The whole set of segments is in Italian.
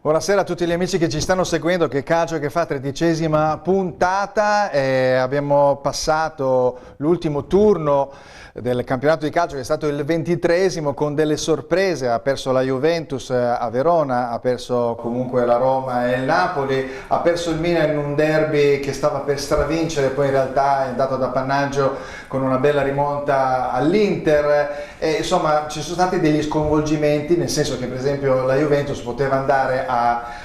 Buonasera a tutti gli amici che ci stanno seguendo, che Calcio che fa, 13ª puntata. Abbiamo passato l'ultimo turno del campionato di calcio, che è stato il 23esimo, con delle sorprese. Ha perso la Juventus a Verona, ha perso comunque la Roma e il Napoli, ha perso il Milan in un derby che stava per stravincere, poi in realtà è andato ad appannaggio con una bella rimonta all'Inter. E, insomma, ci sono stati degli sconvolgimenti, nel senso che per esempio la Juventus poteva andare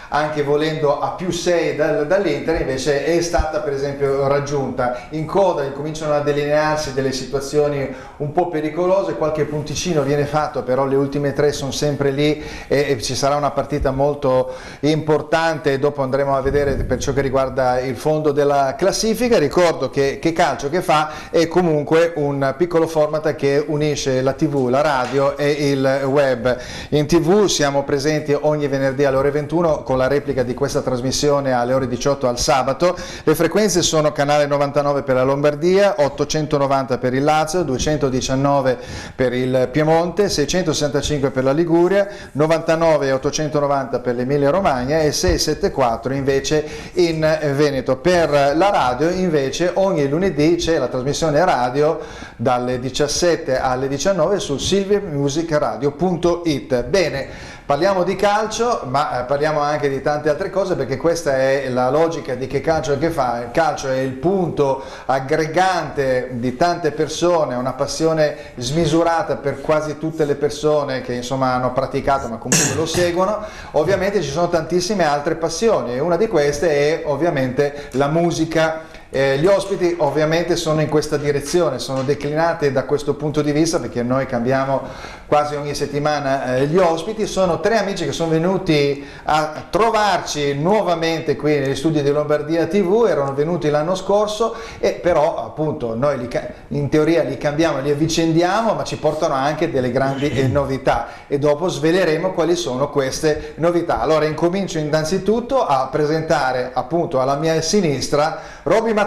anche volendo a +6 dall'Inter, invece è stata per esempio raggiunta. In coda incominciano a delinearsi delle situazioni un po' pericolose, qualche punticino viene fatto, però le ultime tre sono sempre lì e ci sarà una partita molto importante. Dopo andremo a vedere per ciò che riguarda il fondo della classifica. Ricordo che Calcio che fa è comunque un piccolo format che unisce la TV, la radio e il web. In TV siamo presenti ogni venerdì alle ore 21 con la replica di questa trasmissione alle ore 18 al sabato. Le frequenze sono canale 99 per la Lombardia, 890 per il Lazio, 219 per il Piemonte, 665 per la Liguria, 99 e 890 per l'Emilia Romagna e 674 invece in Veneto. Per la radio invece ogni lunedì c'è la trasmissione radio dalle 17 alle 19 su silviamusicradio.it. Bene, parliamo di calcio, ma parliamo anche di tante altre cose, perché questa è la logica di Che Calcio che fa. Il calcio è il punto aggregante di tante persone, una passione smisurata per quasi tutte le persone che insomma hanno praticato ma comunque lo seguono. Ovviamente ci sono tantissime altre passioni e una di queste è ovviamente la musica. Gli ospiti ovviamente sono in questa direzione, sono declinati da questo punto di vista, perché noi cambiamo quasi ogni settimana gli ospiti. Sono tre amici che sono venuti a trovarci nuovamente qui negli studi di Lombardia TV, erano venuti l'anno scorso e però appunto noi in teoria li cambiamo, li avvicendiamo, ma ci portano anche delle grandi novità e dopo sveleremo quali sono queste novità. Allora incomincio innanzitutto a presentare appunto alla mia sinistra Roby Matano.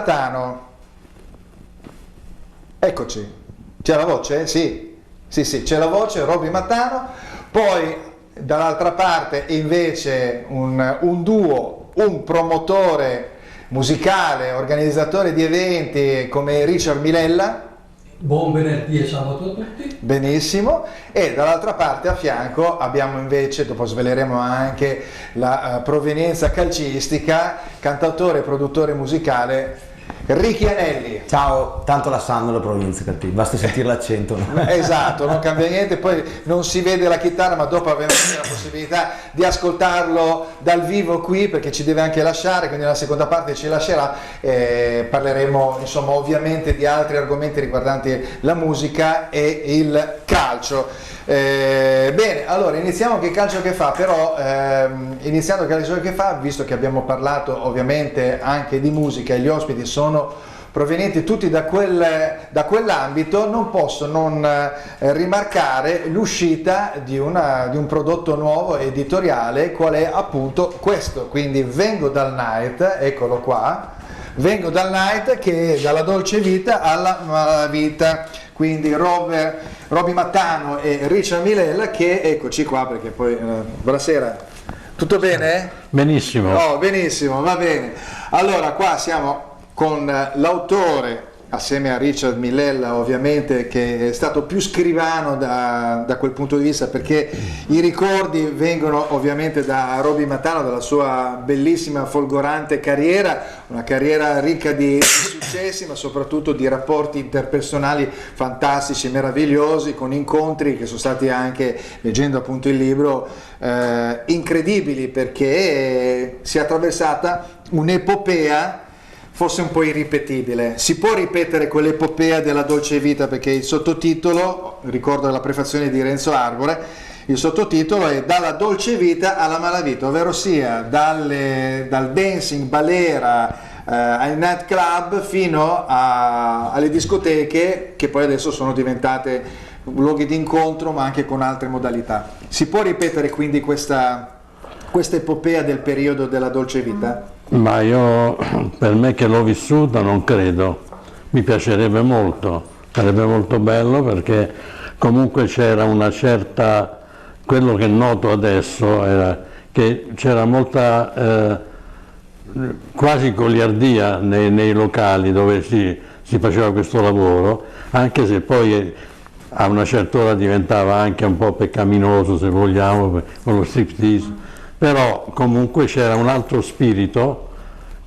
Eccoci, c'è la voce? Sì, c'è la voce, Roby Matano. Poi dall'altra parte invece un duo, un promotore musicale, organizzatore di eventi come Richard Milella. Buon venerdì e sabato a tutti. Benissimo. E dall'altra parte a fianco abbiamo invece, dopo sveleremo anche la provenienza calcistica, cantautore e produttore musicale Ricky Anelli. Ciao, tanto la sanno la provincia, basta sentire l'accento. No? Esatto, non cambia niente, poi non si vede la chitarra, ma dopo avremo la possibilità di ascoltarlo dal vivo qui, perché ci deve anche lasciare, quindi nella seconda parte ci lascerà. Parleremo insomma ovviamente di altri argomenti riguardanti la musica e il calcio. Bene, allora iniziamo Che Calcio che fa, però iniziando Che Calcio che fa, visto che abbiamo parlato ovviamente anche di musica e gli ospiti sono provenienti tutti da quell'ambito, non posso non rimarcare l'uscita di un prodotto nuovo editoriale, qual è appunto questo. Quindi Vengo dal Night, eccolo qua, Vengo dal Night, che è dalla dolce vita alla malavita. Quindi Roby Matano e Richard Milella, che eccoci qua, perché poi buonasera, tutto bene? Benissimo. Oh, benissimo, va bene. Allora qua siamo con l'autore, assieme a Richard Milella ovviamente, che è stato più scrivano da quel punto di vista, perché i ricordi vengono ovviamente da Roby Matano, dalla sua bellissima folgorante carriera, una carriera ricca di successi ma soprattutto di rapporti interpersonali fantastici, meravigliosi, con incontri che sono stati anche, leggendo appunto il libro, incredibili, perché si è attraversata un'epopea forse un po' irripetibile. Si può ripetere quell'epopea della dolce vita, perché il sottotitolo, ricordo la prefazione di Renzo Arbore, il sottotitolo è Dalla dolce vita alla malavita, ovvero sia dal dancing, balera, ai nightclub fino alle discoteche, che poi adesso sono diventate luoghi di incontro ma anche con altre modalità. Si può ripetere quindi questa epopea del periodo della dolce vita? Ma io, per me che l'ho vissuta, non credo. Mi piacerebbe molto, sarebbe molto bello, perché comunque c'era una certa, quello che noto adesso era che c'era molta quasi goliardia nei locali dove si faceva questo lavoro, anche se poi a una certa ora diventava anche un po' peccaminoso, se vogliamo, con lo striptease, però comunque c'era un altro spirito,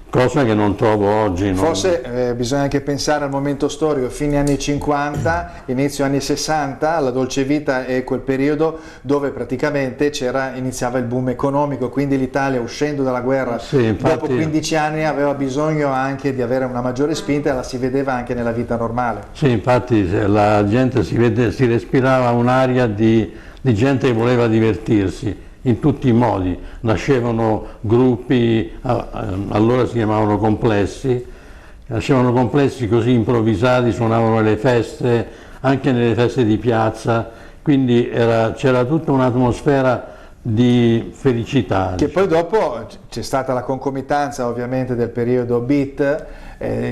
cosa che non trovo oggi. Forse bisogna anche pensare al momento storico, fine anni 50, inizio anni 60, la dolce vita è quel periodo dove praticamente iniziava il boom economico, quindi l'Italia, uscendo dalla guerra, dopo 15 anni aveva bisogno anche di avere una maggiore spinta, e la si vedeva anche nella vita normale. Sì, infatti la gente si respirava un'aria di gente che voleva divertirsi in tutti i modi. Nascevano gruppi, allora si chiamavano complessi, nascevano complessi così improvvisati, suonavano alle feste, anche nelle feste di piazza, quindi c'era tutta un'atmosfera di felicità. Che poi dopo c'è stata la concomitanza ovviamente del periodo beat,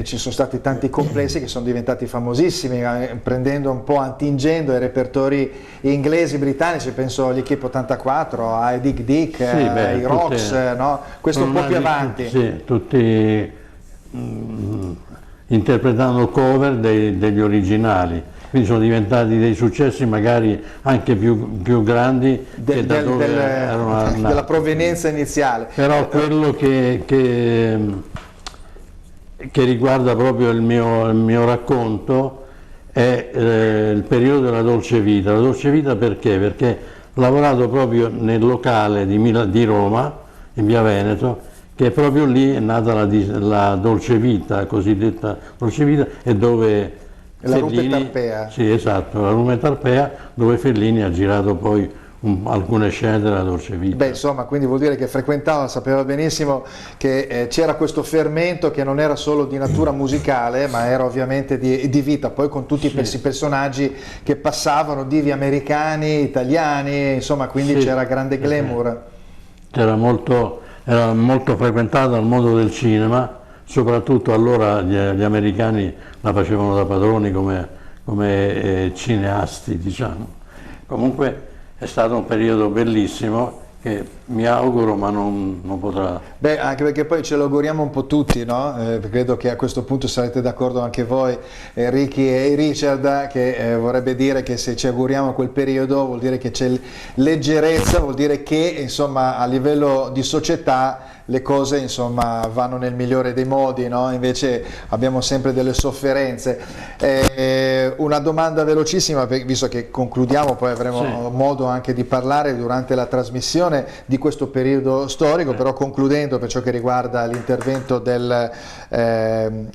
ci sono stati tanti complessi che sono diventati famosissimi, prendendo un po', attingendo ai repertori inglesi, britannici, penso agli Equipe 84, ai Dick Dick, ai Rocks, no? Questo un po' più avanti. Sì, tutti interpretando cover degli originali, quindi sono diventati dei successi magari anche più grandi della provenienza iniziale. Però quello che riguarda proprio il mio racconto è il periodo della dolce vita. La dolce vita perché? Perché ho lavorato proprio nel locale di Roma, in via Veneto, che proprio lì è nata la dolce vita, cosiddetta dolce vita, e dove la Rupe Tarpea. Sì, esatto, la Rupe Tarpea, dove Fellini ha girato poi alcune scene della dolce vita. Beh, insomma, quindi vuol dire che frequentava, sapeva benissimo che c'era questo fermento che non era solo di natura musicale, ma era ovviamente di vita, poi con tutti questi personaggi che passavano, divi americani, italiani, insomma, quindi c'era grande glamour. Era molto frequentata al mondo del cinema, soprattutto allora gli americani la facevano da padroni come cineasti, diciamo. Comunque è stato un periodo bellissimo che mi auguro, ma non potrà. Beh, anche perché poi ce lo auguriamo un po' tutti, no? Credo che a questo punto sarete d'accordo anche voi, Ricky e Richard, che vorrebbe dire che se ci auguriamo quel periodo vuol dire che c'è leggerezza, vuol dire che insomma a livello di società le cose insomma vanno nel migliore dei modi, no? Invece abbiamo sempre delle sofferenze. Una domanda velocissima, visto che concludiamo, poi avremo modo anche di parlare durante la trasmissione di questo periodo storico, però concludendo per ciò che riguarda l'intervento del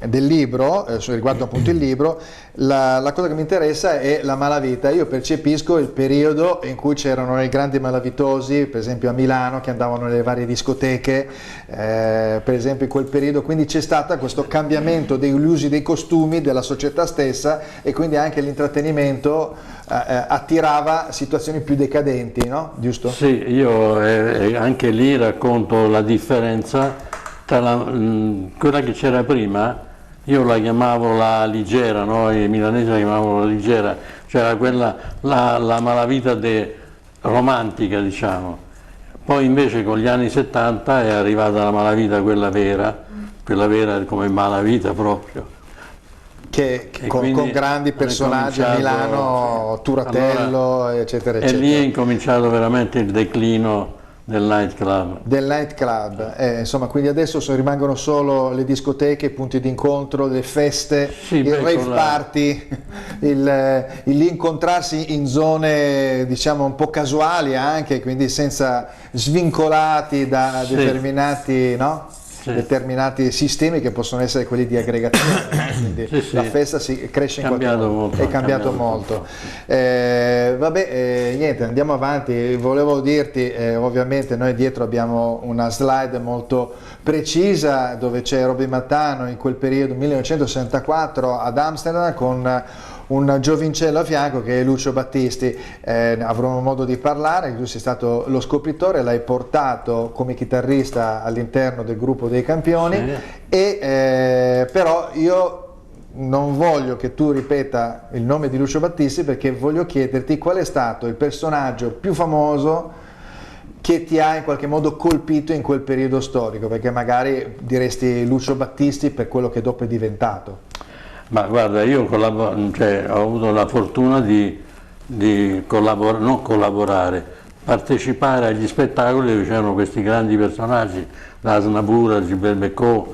libro, riguardo appunto il libro, la cosa che mi interessa è la malavita. Io percepisco il periodo in cui c'erano i grandi malavitosi, per esempio a Milano, che andavano nelle varie discoteche, per esempio in quel periodo, quindi c'è stato questo cambiamento degli usi dei costumi della società stessa, e quindi anche l'intrattenimento attirava situazioni più decadenti, no? Giusto? Sì, io anche lì racconto la differenza tra quella che c'era prima. Io la chiamavo la Ligera, no? I milanesi la chiamavano la Ligera, c'era quella, la malavita romantica, diciamo. Poi invece con gli anni 70 è arrivata la malavita, quella vera come malavita proprio. Con grandi personaggi a Milano, Turatello, allora, eccetera, eccetera. E lì è incominciato veramente il declino del nightclub. Insomma, quindi adesso rimangono solo le discoteche, i punti di incontro, le feste, il rave party, l'incontrarsi in zone diciamo un po' casuali anche, quindi senza svincolati da determinati, no? Determinati sistemi che possono essere quelli di aggregazione, quindi la festa si cresce in qualche modo, è cambiato molto. Niente, andiamo avanti. Volevo dirti, ovviamente noi dietro abbiamo una slide molto precisa dove c'è Robby Mattano in quel periodo 1964 ad Amsterdam con un giovincello a fianco che è Lucio Battisti. Avremo modo di parlare, tu sei stato lo scopritore, l'hai portato come chitarrista all'interno del gruppo dei campioni, però io non voglio che tu ripeta il nome di Lucio Battisti, perché voglio chiederti qual è stato il personaggio più famoso che ti ha in qualche modo colpito in quel periodo storico, perché magari diresti Lucio Battisti per quello che dopo è diventato. Ma guarda, io ho avuto la fortuna di non collaborare, partecipare agli spettacoli dove c'erano questi grandi personaggi, da Aznavour, Gilbert Bécaud,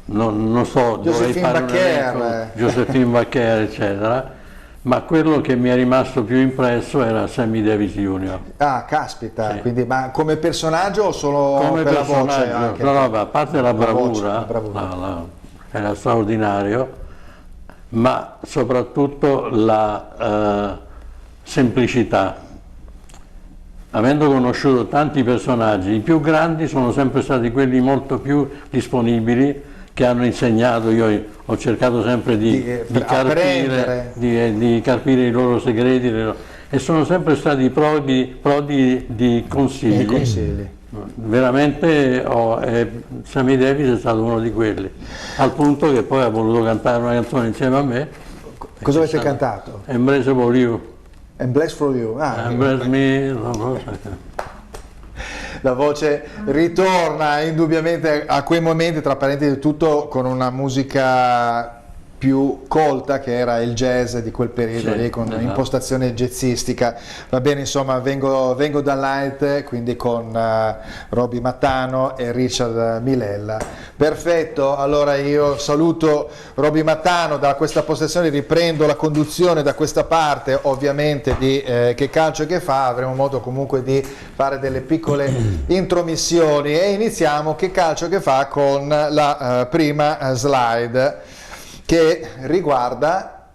non so, Joséphine Baker, eccetera, ma quello che mi è rimasto più impresso era Sammy Davis Jr. Ah, caspita, sì. Quindi, ma come personaggio o solo come per la voce? Anche? No, a parte la bravura, bravura. era straordinario, ma soprattutto la semplicità. Avendo conosciuto tanti personaggi, i più grandi sono sempre stati quelli molto più disponibili, che hanno insegnato. Io ho cercato sempre di carpire i loro segreti, e sono sempre stati prodi di consigli. Veramente Sammy Davis è stato uno di quelli, al punto che poi ha voluto cantare una canzone insieme a me. Cosa avete cantato? Embrace for You. Embrace for You. Embrace me. La voce ritorna indubbiamente a quei momenti, tra parentesi, tutto con una musica più colta, che era il jazz di quel periodo, sì, lì, con esatto. impostazione jazzistica. Va bene, insomma, vengo dall'Alt, quindi con Roby Mattano e Richard Milella. Perfetto, allora io saluto Roby Mattano da questa postazione, riprendo la conduzione da questa parte, ovviamente, di Che calcio che fa. Avremo modo comunque di fare delle piccole intromissioni e iniziamo Che calcio che fa con la prima slide, che riguarda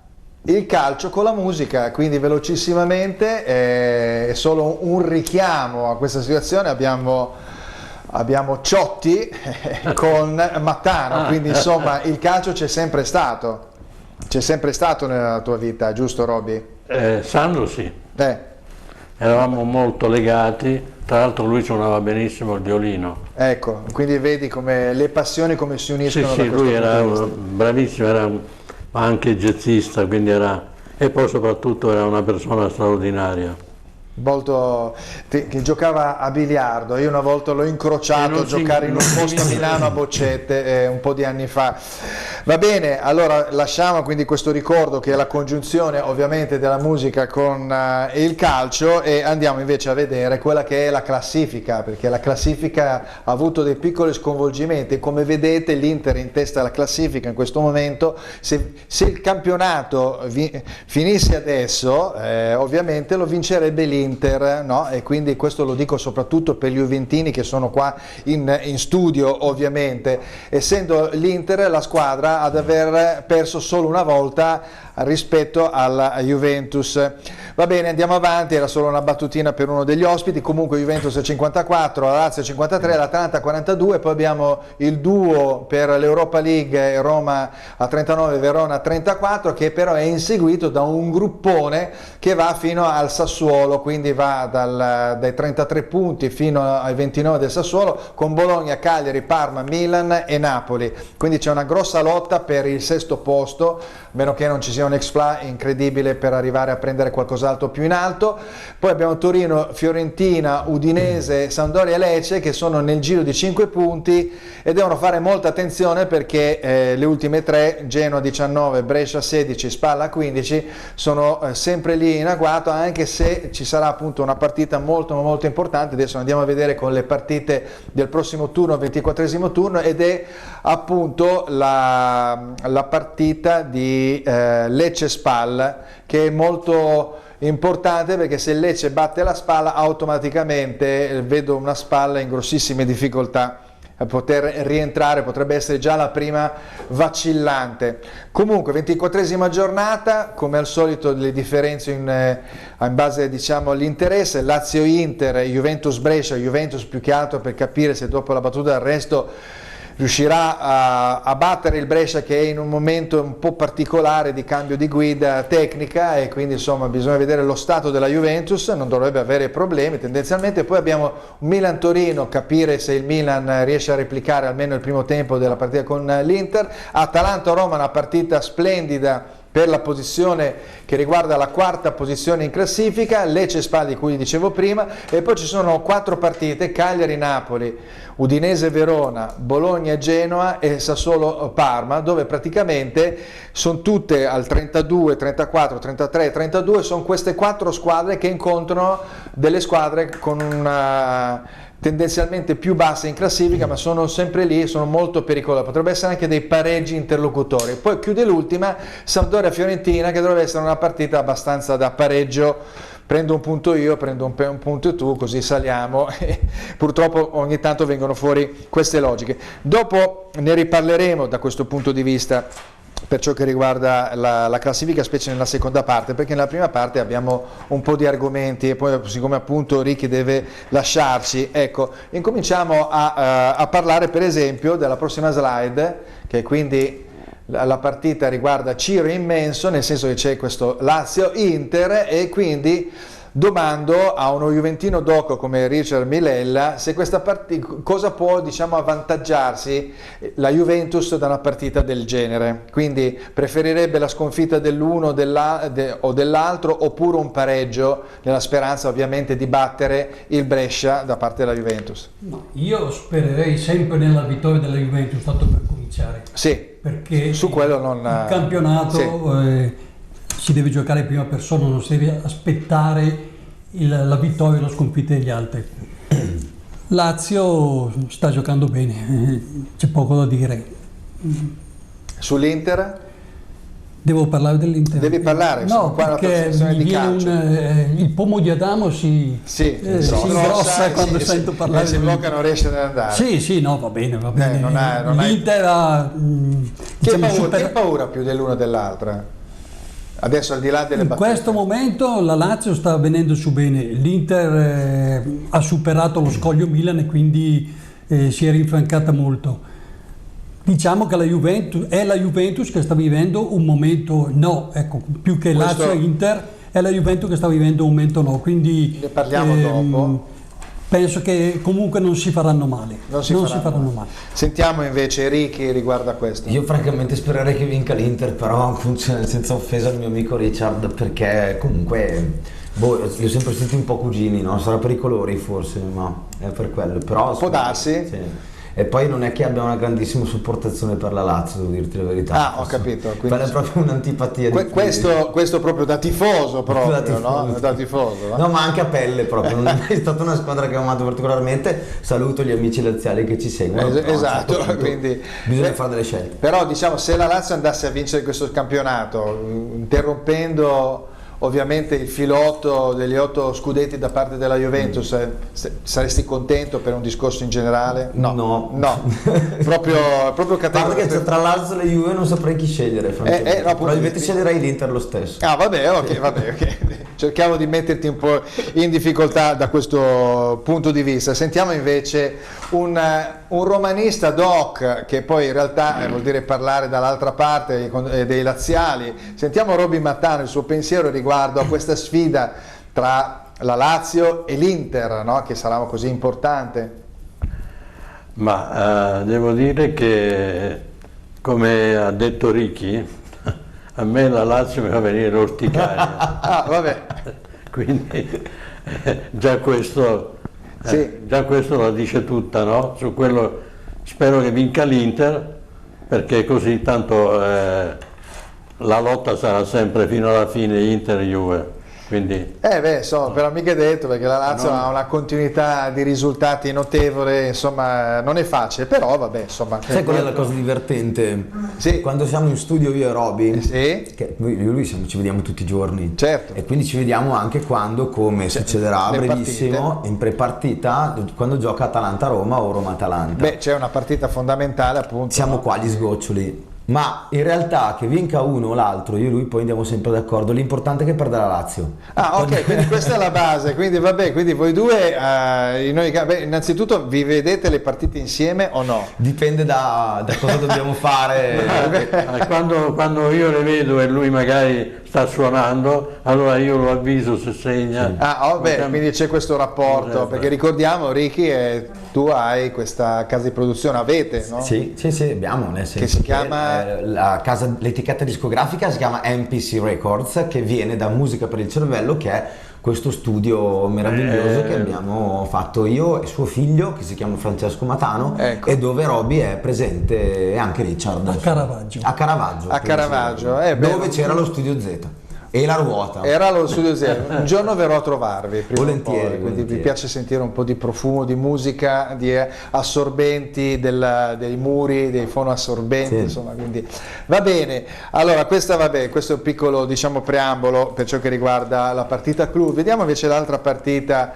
il calcio con la musica. Quindi velocissimamente, è solo un richiamo a questa situazione, abbiamo Ciotti con Mattano, quindi insomma il calcio c'è sempre stato nella tua vita, giusto Roby? Sandro sì, eravamo molto legati, tra l'altro lui suonava benissimo il violino. Ecco, quindi vedi come le passioni come si uniscono. Sì, lui era bravissimo, era anche jazzista, quindi e poi soprattutto era una persona straordinaria. Molto, che giocava a biliardo. Io una volta l'ho incrociato a giocare in un posto a Milano a Boccette, un po' di anni fa. Va bene, allora lasciamo quindi questo ricordo, che è la congiunzione ovviamente della musica con il calcio, e andiamo invece a vedere quella che è la classifica, perché la classifica ha avuto dei piccoli sconvolgimenti. Come vedete l'Inter in testa alla classifica in questo momento. Se il campionato finisse adesso, ovviamente lo vincerebbe l'Inter, no? E quindi questo lo dico soprattutto per gli juventini che sono qua in studio, ovviamente, essendo l'Inter la squadra ad aver perso solo una volta rispetto alla Juventus. Va bene, andiamo avanti, era solo una battutina per uno degli ospiti. Comunque Juventus 54, la Lazio 53, l'Atalanta 42, poi abbiamo il duo per l'Europa League, Roma a 39, Verona a 34, che però è inseguito da un gruppone che va fino al Sassuolo, quindi va dai 33 punti fino ai 29 del Sassuolo, con Bologna, Cagliari, Parma, Milan e Napoli. Quindi c'è una grossa lotta per il sesto posto, a meno che non ci sia un exploit incredibile per arrivare a prendere qualcos'altro più in alto. Poi abbiamo Torino, Fiorentina, Udinese, Sampdoria e Lecce, che sono nel giro di 5 punti e devono fare molta attenzione, perché le ultime tre, Genoa 19, Brescia 16, Spalla 15, sono sempre lì in agguato, anche se ci sarà appunto una partita molto molto importante. Adesso andiamo a vedere con le partite del prossimo turno, 24esimo turno, ed è appunto la partita di Lecce-Spal, che è molto importante, perché se il Lecce batte la Spal automaticamente vedo una Spal in grossissime difficoltà a poter rientrare, potrebbe essere già la prima vacillante. Comunque 24esima giornata, come al solito le differenze in base, diciamo, all'interesse: Lazio-Inter, Juventus-Brescia, Juventus più che altro per capire se dopo la battuta d'arresto riuscirà a battere il Brescia, che è in un momento un po' particolare di cambio di guida tecnica, e quindi insomma bisogna vedere lo stato della Juventus, non dovrebbe avere problemi tendenzialmente. Poi abbiamo un Milan-Torino, capire se il Milan riesce a replicare almeno il primo tempo della partita con l'Inter. Atalanta-Roma, una partita splendida per la posizione che riguarda la quarta posizione in classifica, Lecce-Spal di cui dicevo prima, e poi ci sono 4 partite: Cagliari-Napoli, Udinese-Verona, Bologna-Genoa e Sassuolo-Parma, dove praticamente sono tutte al 32, 34, 33 e 32, sono queste 4 squadre che incontrano delle squadre con una tendenzialmente più basse in classifica, ma sono sempre lì, sono molto pericolose, potrebbe essere anche dei pareggi interlocutori. Poi chiude l'ultima, Sampdoria-Fiorentina, che dovrebbe essere una partita abbastanza da pareggio, prendo un punto io, prendo un punto tu, così saliamo, e purtroppo ogni tanto vengono fuori queste logiche. Dopo ne riparleremo da questo punto di vista per ciò che riguarda la classifica, specie nella seconda parte, perché nella prima parte abbiamo un po' di argomenti e poi, siccome appunto Ricky deve lasciarci, ecco, incominciamo a parlare per esempio della prossima slide, che quindi la partita riguarda Ciro Immenso, nel senso che c'è questo Lazio-Inter, e quindi domando a uno juventino doco come Richard Milella se questa partita, cosa può, diciamo, avvantaggiarsi la Juventus da una partita del genere. Quindi preferirebbe la sconfitta dell'uno o dell'altro, oppure un pareggio, nella speranza ovviamente di battere il Brescia da parte della Juventus? Io spererei sempre nella vittoria della Juventus, tanto per cominciare. Sì, Perché su quello non... il campionato sì. Si deve giocare in prima persona, non si deve aspettare la vittoria e la sconfitta degli altri. Lazio sta giocando bene, c'è poco da dire. Sull'Inter? Devo parlare dell'Inter? Devi parlare, no, qua perché di calcio. il pomo di Adamo si ingrossa quando sento parlare si blocca, non riesce ad andare. Sì, no, va bene. Non L'Inter ha... Che paura più dell'una dell'altra? Adesso, al di là delle battute. In questo momento la Lazio sta venendo su bene, l'Inter ha superato lo scoglio Milan e quindi si è rinfrancata molto. Diciamo che è la Juventus che sta vivendo un momento più che Lazio e Inter, è la Juventus che sta vivendo un momento quindi ne parliamo dopo. Penso che comunque non si faranno male. Non si faranno male. Sentiamo invece Ricky riguardo a questo. Io francamente spererei che vinca l'Inter, però senza offesa al mio amico Richard, perché comunque li ho sempre sentiti un po' cugini, no? Sarà per i colori forse, ma è per quello. Però può darsi? Sì. E poi non è che abbia una grandissima supportazione per la Lazio, devo dirti la verità. Ho capito. Quella è proprio un'antipatia. Questo proprio da tifoso, proprio, da tifoso. No? Da tifoso. No, ma anche a pelle proprio. Non è mai stata una squadra che ho amato particolarmente. Saluto gli amici laziali che ci seguono. Esatto, quindi bisogna fare delle scelte. Però diciamo, se la Lazio andasse a vincere questo campionato, interrompendo ovviamente il filotto degli 8 scudetti da parte della Juventus, saresti contento per un discorso in generale? No. proprio Guarda che tra l'Alzio e la Juve non saprei chi scegliere, probabilmente sceglierei l'Inter lo stesso. Ok. Cerchiamo di metterti un po' in difficoltà da questo punto di vista. Sentiamo invece un romanista doc, che poi in realtà vuol dire parlare dall'altra parte dei laziali. Sentiamo Roby Mattano, il suo pensiero riguardo a questa sfida tra la Lazio e l'Inter, no? Che sarà così importante. Ma devo dire che, come ha detto Ricky, a me la Lazio mi fa venire l'orticaria. Vabbè. Quindi già questo la dice tutta, no? Su quello spero che vinca l'Inter, perché così tanto la lotta sarà sempre fino alla fine Inter-Juve. Quindi... però mica detto, perché la Lazio ha una continuità di risultati notevole, insomma non è facile, però vabbè, insomma. Sai qual è la cosa divertente? Sì. Quando siamo in studio io e Roby, che lui ci vediamo tutti i giorni, certo, e quindi ci vediamo anche quando, come succederà a brevissimo, in pre-partita, quando gioca Atalanta-Roma o Roma-Atalanta. C'è una partita fondamentale, appunto. Siamo qua gli sgoccioli. Ma in realtà che vinca uno o l'altro, io e lui poi andiamo sempre d'accordo, l'importante è che perda la Lazio. Ok, quindi questa è la base, quindi quindi voi due, innanzitutto vi vedete le partite insieme o no? Dipende da cosa dobbiamo fare. Quando io le vedo e lui magari sta suonando, allora io lo avviso se segna. Quindi c'è questo rapporto, perché ricordiamo Ricky è tu hai questa casa di produzione, avete, no? Sì, abbiamo, nel senso che si chiama l'etichetta discografica si chiama MPC Records, che viene da Musica per il Cervello, che è questo studio meraviglioso che abbiamo fatto io e suo figlio, che si chiama Francesco Matano, ecco. e dove Roby è presente, e anche Richard A Caravaggio. a Caravaggio, dove c'era lo studio Z e la ruota. Era lo studio zero. Un giorno verrò a trovarvi, prima Volentieri, o poi, quindi vi piace sentire un po' di profumo di musica, di assorbenti dei muri, dei fonoassorbenti, insomma, quindi va bene. Allora, questo è un piccolo, diciamo, preambolo per ciò che riguarda la partita clou. Vediamo invece l'altra partita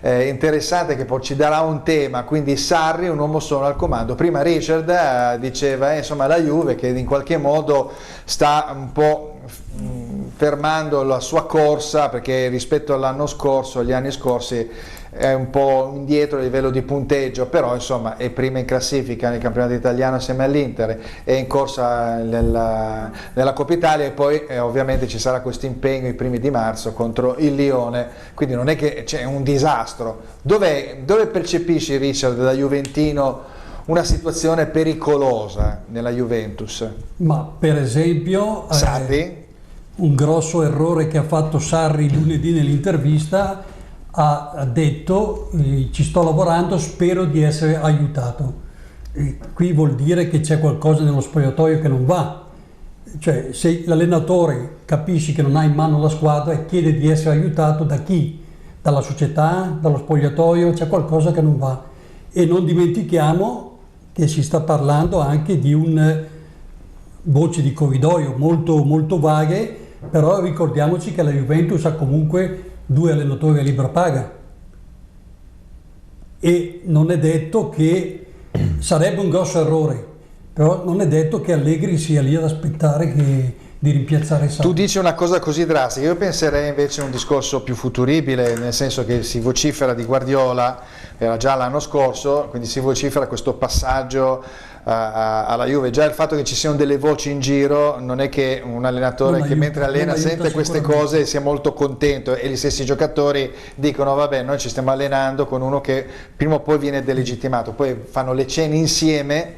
interessante, che poi ci darà un tema, quindi Sarri, un uomo solo al comando. Prima Richard diceva insomma la Juve che in qualche modo sta un po' fermando la sua corsa, perché rispetto all'anno scorso, agli anni scorsi, è un po' indietro a livello di punteggio, però insomma è prima in classifica nel campionato italiano assieme all'Inter, è in corsa nella Coppa Italia, e poi ovviamente ci sarà questo impegno i primi di marzo contro il Lione, quindi non è che c'è un disastro. Dove percepisci, Richard, da juventino, una situazione pericolosa nella Juventus? Ma per esempio Sarri? Un grosso errore che ha fatto Sarri lunedì nell'intervista, ha detto ci sto lavorando, spero di essere aiutato. Qui vuol dire che c'è qualcosa nello spogliatoio che non va, cioè se l'allenatore capisci che non ha in mano la squadra e chiede di essere aiutato, da chi? Dalla società, dallo spogliatoio, c'è qualcosa che non va. E non dimentichiamo che si sta parlando anche di voci di corridoio molto, molto vaghe, però ricordiamoci che la Juventus ha comunque 2 allenatori a libera paga e non è detto che sarebbe un grosso errore, però non è detto che Allegri sia lì ad aspettare di rimpiazzare Sarri. Tu dici una cosa così drastica, io penserei invece a un discorso più futuribile, nel senso che si vocifera di Guardiola, era già l'anno scorso, quindi si vocifera questo passaggio alla Juve. Già il fatto che ci siano delle voci in giro non è che un allenatore che mentre allena sente queste cose sia molto contento, e gli stessi giocatori dicono vabbè, noi ci stiamo allenando con uno che prima o poi viene delegittimato, poi fanno le cene insieme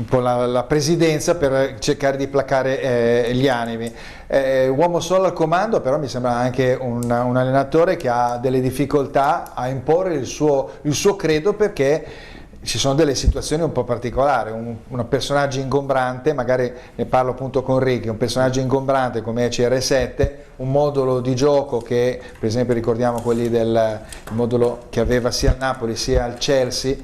con la presidenza per cercare di placare gli animi. Uomo solo al comando, però mi sembra anche un allenatore che ha delle difficoltà a imporre il suo credo, perché ci sono delle situazioni un po' particolari, un personaggio ingombrante, magari ne parlo appunto con Ricky, un personaggio ingombrante come CR7, un modulo di gioco che per esempio ricordiamo quelli il modulo che aveva sia al Napoli sia al Chelsea,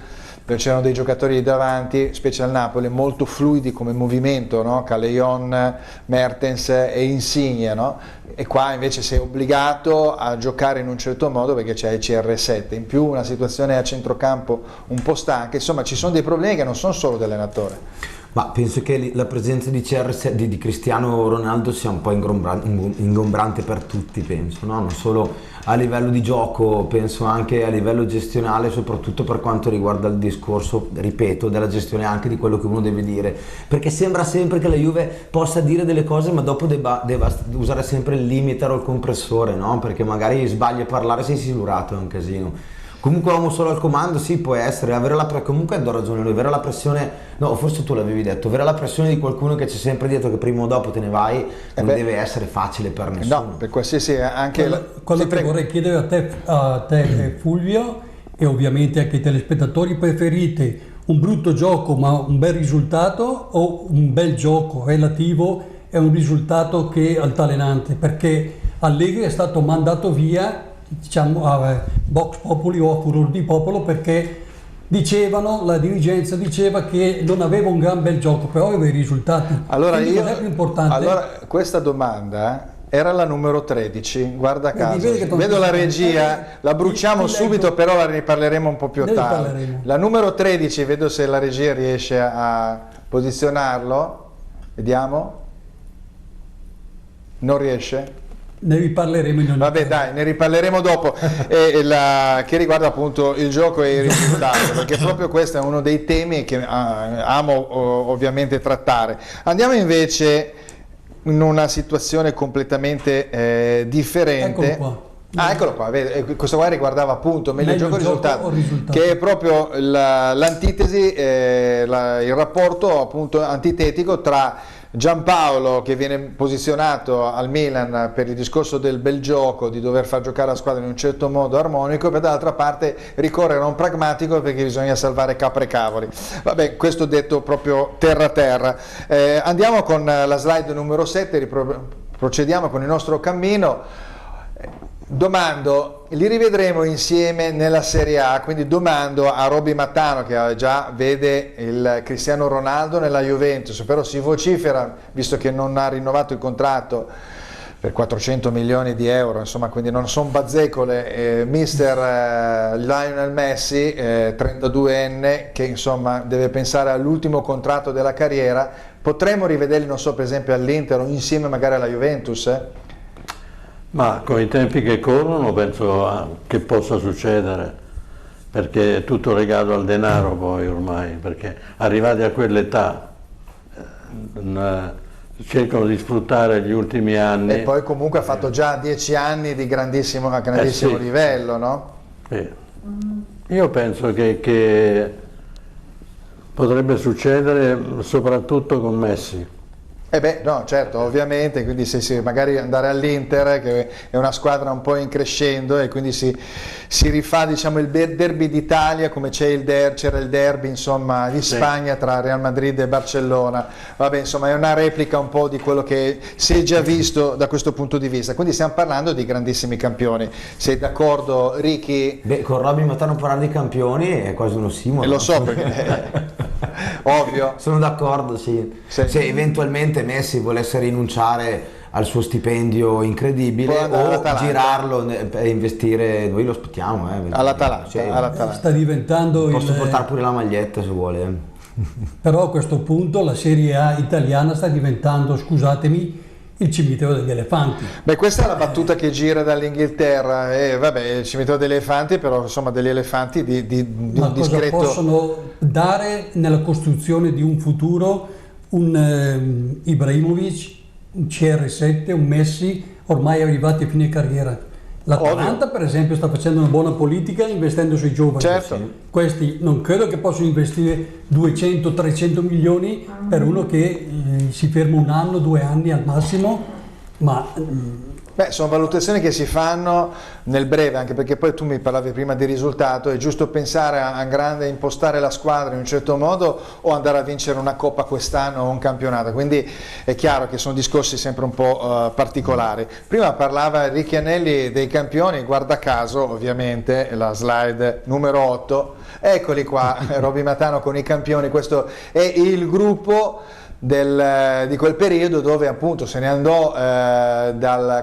dove c'erano dei giocatori davanti, specie al Napoli, molto fluidi come movimento, no? Callejon, Mertens e Insigne, no? E qua invece sei obbligato a giocare in un certo modo perché c'è il CR7, in più una situazione a centrocampo un po' stanca, insomma ci sono dei problemi che non sono solo dell'allenatore. Ma penso che la presenza di CR7, di Cristiano Ronaldo sia un po' ingombrante per tutti, penso, no? Non solo a livello di gioco, penso anche a livello gestionale, soprattutto per quanto riguarda il discorso, ripeto, della gestione anche di quello che uno deve dire, perché sembra sempre che la Juve possa dire delle cose ma dopo debba usare sempre il limiter o il compressore, no? Perché magari sbagli a parlare, sei silurato, è un casino. Comunque uomo solo al comando, sì, può essere, comunque do ragione lui, avere la pressione, no, forse tu l'avevi detto, avere la pressione di qualcuno che c'è sempre dietro, che prima o dopo te ne vai, non deve essere facile per nessuno. No, per qualsiasi, anche quello che vorrei chiedere a te Fulvio, e ovviamente anche ai telespettatori: preferite un brutto gioco ma un bel risultato, o un bel gioco relativo e un risultato che altalenante? Perché Allegri è stato mandato via, diciamo, a Vox Populi o a furor di popolo, perché la dirigenza diceva che non aveva un gran bel gioco, però aveva i risultati. Allora, cos'è più importante? Questa domanda era la numero 13, guarda caso, vedo la regia, la bruciamo subito, però la riparleremo un po' più tardi. La numero 13, vedo se la regia riesce a posizionarlo, vediamo, non riesce? Ne riparleremo in ogni Vabbè caso. dai, ne riparleremo dopo, che riguarda appunto il gioco e il risultato, perché proprio questo è uno dei temi che amo ovviamente trattare. Andiamo invece in una situazione completamente differente. Eccolo qua. Ah, eccolo qua, questo qua riguardava appunto meglio gioco o risultato, che è proprio l'antitesi, il rapporto appunto antitetico tra Giampaolo, che viene posizionato al Milan per il discorso del bel gioco, di dover far giocare la squadra in un certo modo armonico, per dall'altra parte ricorrere a un pragmatico perché bisogna salvare capre e cavoli. Vabbè, questo detto proprio terra terra. Andiamo con la slide numero 7, procediamo con il nostro cammino. Domando, li rivedremo insieme nella Serie A, quindi domando a Roby Mattano, che già vede il Cristiano Ronaldo nella Juventus, però si vocifera, visto che non ha rinnovato il contratto per 400 milioni di euro, insomma, quindi non sono bazzecole, mister Lionel Messi, 32enne, che insomma deve pensare all'ultimo contratto della carriera. Potremmo rivederli, non so, per esempio all'Inter o insieme magari alla Juventus? Ma con i tempi che corrono penso che possa succedere, perché è tutto legato al denaro poi ormai, perché arrivati a quell'età cercano di sfruttare gli ultimi anni. E poi comunque ha fatto già 10 anni di grandissimo sì, livello, no? Sì. Io penso che potrebbe succedere soprattutto con Messi. No, certo, ovviamente, quindi se magari andare all'Inter, che è una squadra un po' in crescendo, e quindi si rifà, diciamo, il derby d'Italia come c'era il derby, insomma, di Spagna tra Real Madrid e Barcellona. Vabbè, insomma, è una replica un po' di quello che si è già visto da questo punto di vista, quindi stiamo parlando di grandissimi campioni. Sei d'accordo, Ricky? Beh, con Roby Mattano parlare di campioni è quasi un ossimoro. Lo so, perché ovvio. Sono d'accordo, sì. Se eventualmente Messi volesse rinunciare al suo stipendio incredibile o girarlo e investire, noi lo aspettiamo all'Atalanta. Sta diventando posso portare pure la maglietta se vuole. Però a questo punto la Serie A italiana sta diventando, scusatemi, il cimitero degli elefanti. Beh, questa è la battuta che gira dall'Inghilterra, vabbè, il cimitero degli elefanti, però insomma degli elefanti di un discreto... Cosa possono dare nella costruzione di un futuro un Ibrahimovic, un CR7, un Messi, ormai arrivati a fine carriera. L'Atalanta per esempio sta facendo una buona politica investendo sui giovani. Certo. Questi non credo che possano investire 200-300 milioni per uno che si ferma 1 anno, 2 anni al massimo, ma... Beh, sono valutazioni che si fanno nel breve, anche perché poi tu mi parlavi prima di risultato, è giusto pensare a grande, impostare la squadra in un certo modo o andare a vincere una coppa quest'anno o un campionato, quindi è chiaro che sono discorsi sempre un po' particolari. Prima parlava Ricky Anelli dei campioni, guarda caso ovviamente la slide numero 8, eccoli qua, Roby Mattano con i campioni, questo è il gruppo di quel periodo dove appunto se ne andò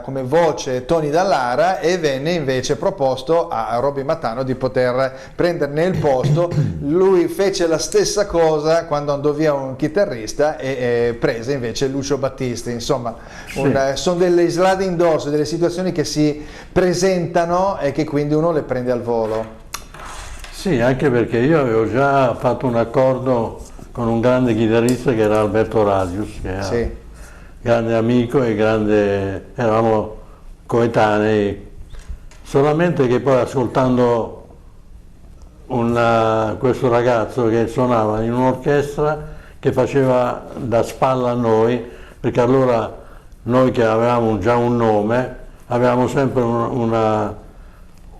come voce Tony Dallara e venne invece proposto a Roby Mattano di poter prenderne il posto. Lui fece la stessa cosa quando andò via un chitarrista e prese invece Lucio Battisti. Insomma, sono delle sliding doors, delle situazioni che si presentano e che quindi uno le prende al volo. Sì, anche perché io avevo già fatto un accordo con un grande chitarrista che era Alberto Radius, che era grande amico e eravamo coetanei, solamente che poi ascoltando questo ragazzo che suonava in un'orchestra che faceva da spalla a noi, perché allora noi che avevamo già un nome, avevamo sempre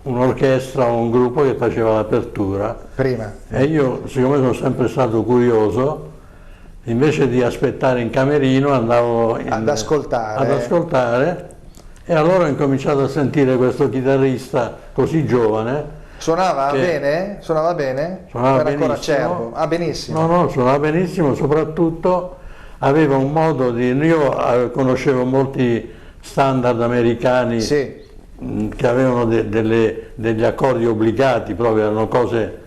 un'orchestra o un gruppo che faceva l'apertura. Prima. E io, siccome sono sempre stato curioso, invece di aspettare in camerino andavo ad ascoltare e allora ho incominciato a sentire questo chitarrista così giovane. Suonava bene? Suonava bene? Suonava era benissimo. Ancora acerbo? Ah, benissimo. No, suonava benissimo, soprattutto aveva un modo di... Io conoscevo molti standard americani che avevano degli accordi obbligati, proprio erano cose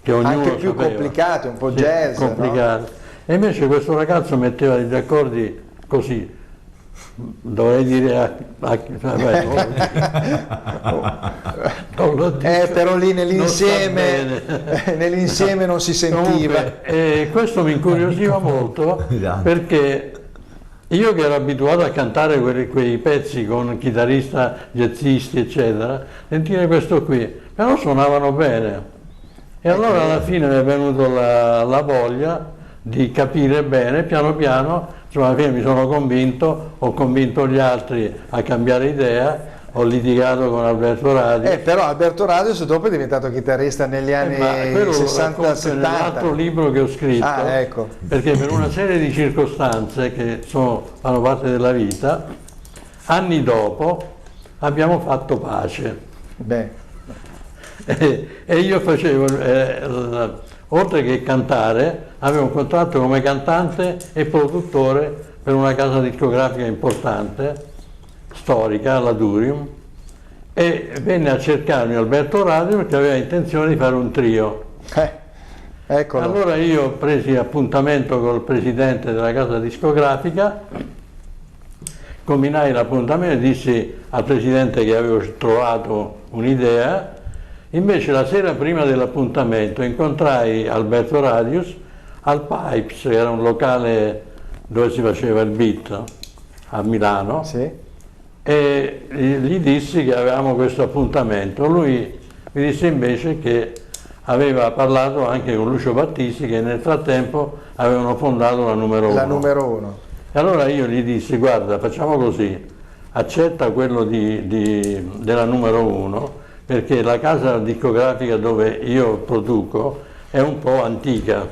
che ognuno anche più sapeva. Complicate, un po' jazz, complicate. No? E invece questo ragazzo metteva degli accordi così, dovrei dire non lo dico, però lì nell'insieme non si sentiva. Comunque, questo mi incuriosiva molto perché Io che ero abituato a cantare quei pezzi con chitarrista, jazzisti, eccetera, sentire questo qui, però suonavano bene. E allora alla fine mi è venuta la voglia di capire bene, piano piano, insomma alla fine mi sono convinto, ho convinto gli altri a cambiare idea, ho litigato con Alberto Radius. Però Alberto Radius dopo è diventato chitarrista negli anni 60-70. Nell'altro libro che ho scritto, ecco. Perché per una serie di circostanze che fanno parte della vita, anni dopo abbiamo fatto pace. Beh. E io facevo, oltre che cantare, avevo un contratto come cantante e produttore per una casa discografica importante, storica, la Durium, e venne a cercarmi Alberto Radius che aveva intenzione di fare un trio. Eccolo. Allora io presi appuntamento col presidente della casa discografica, combinai l'appuntamento e dissi al presidente che avevo trovato un'idea. Invece la sera prima dell'appuntamento incontrai Alberto Radius al Pipes, che era un locale dove si faceva il beat a Milano, Sì. e gli dissi che avevamo questo appuntamento. Lui mi disse invece che aveva parlato anche con Lucio Battisti, che nel frattempo avevano fondato la numero 1. La numero 1. E allora io gli dissi: guarda, facciamo così, accetta quello della numero 1, perché la casa discografica dove io produco è un po' antica,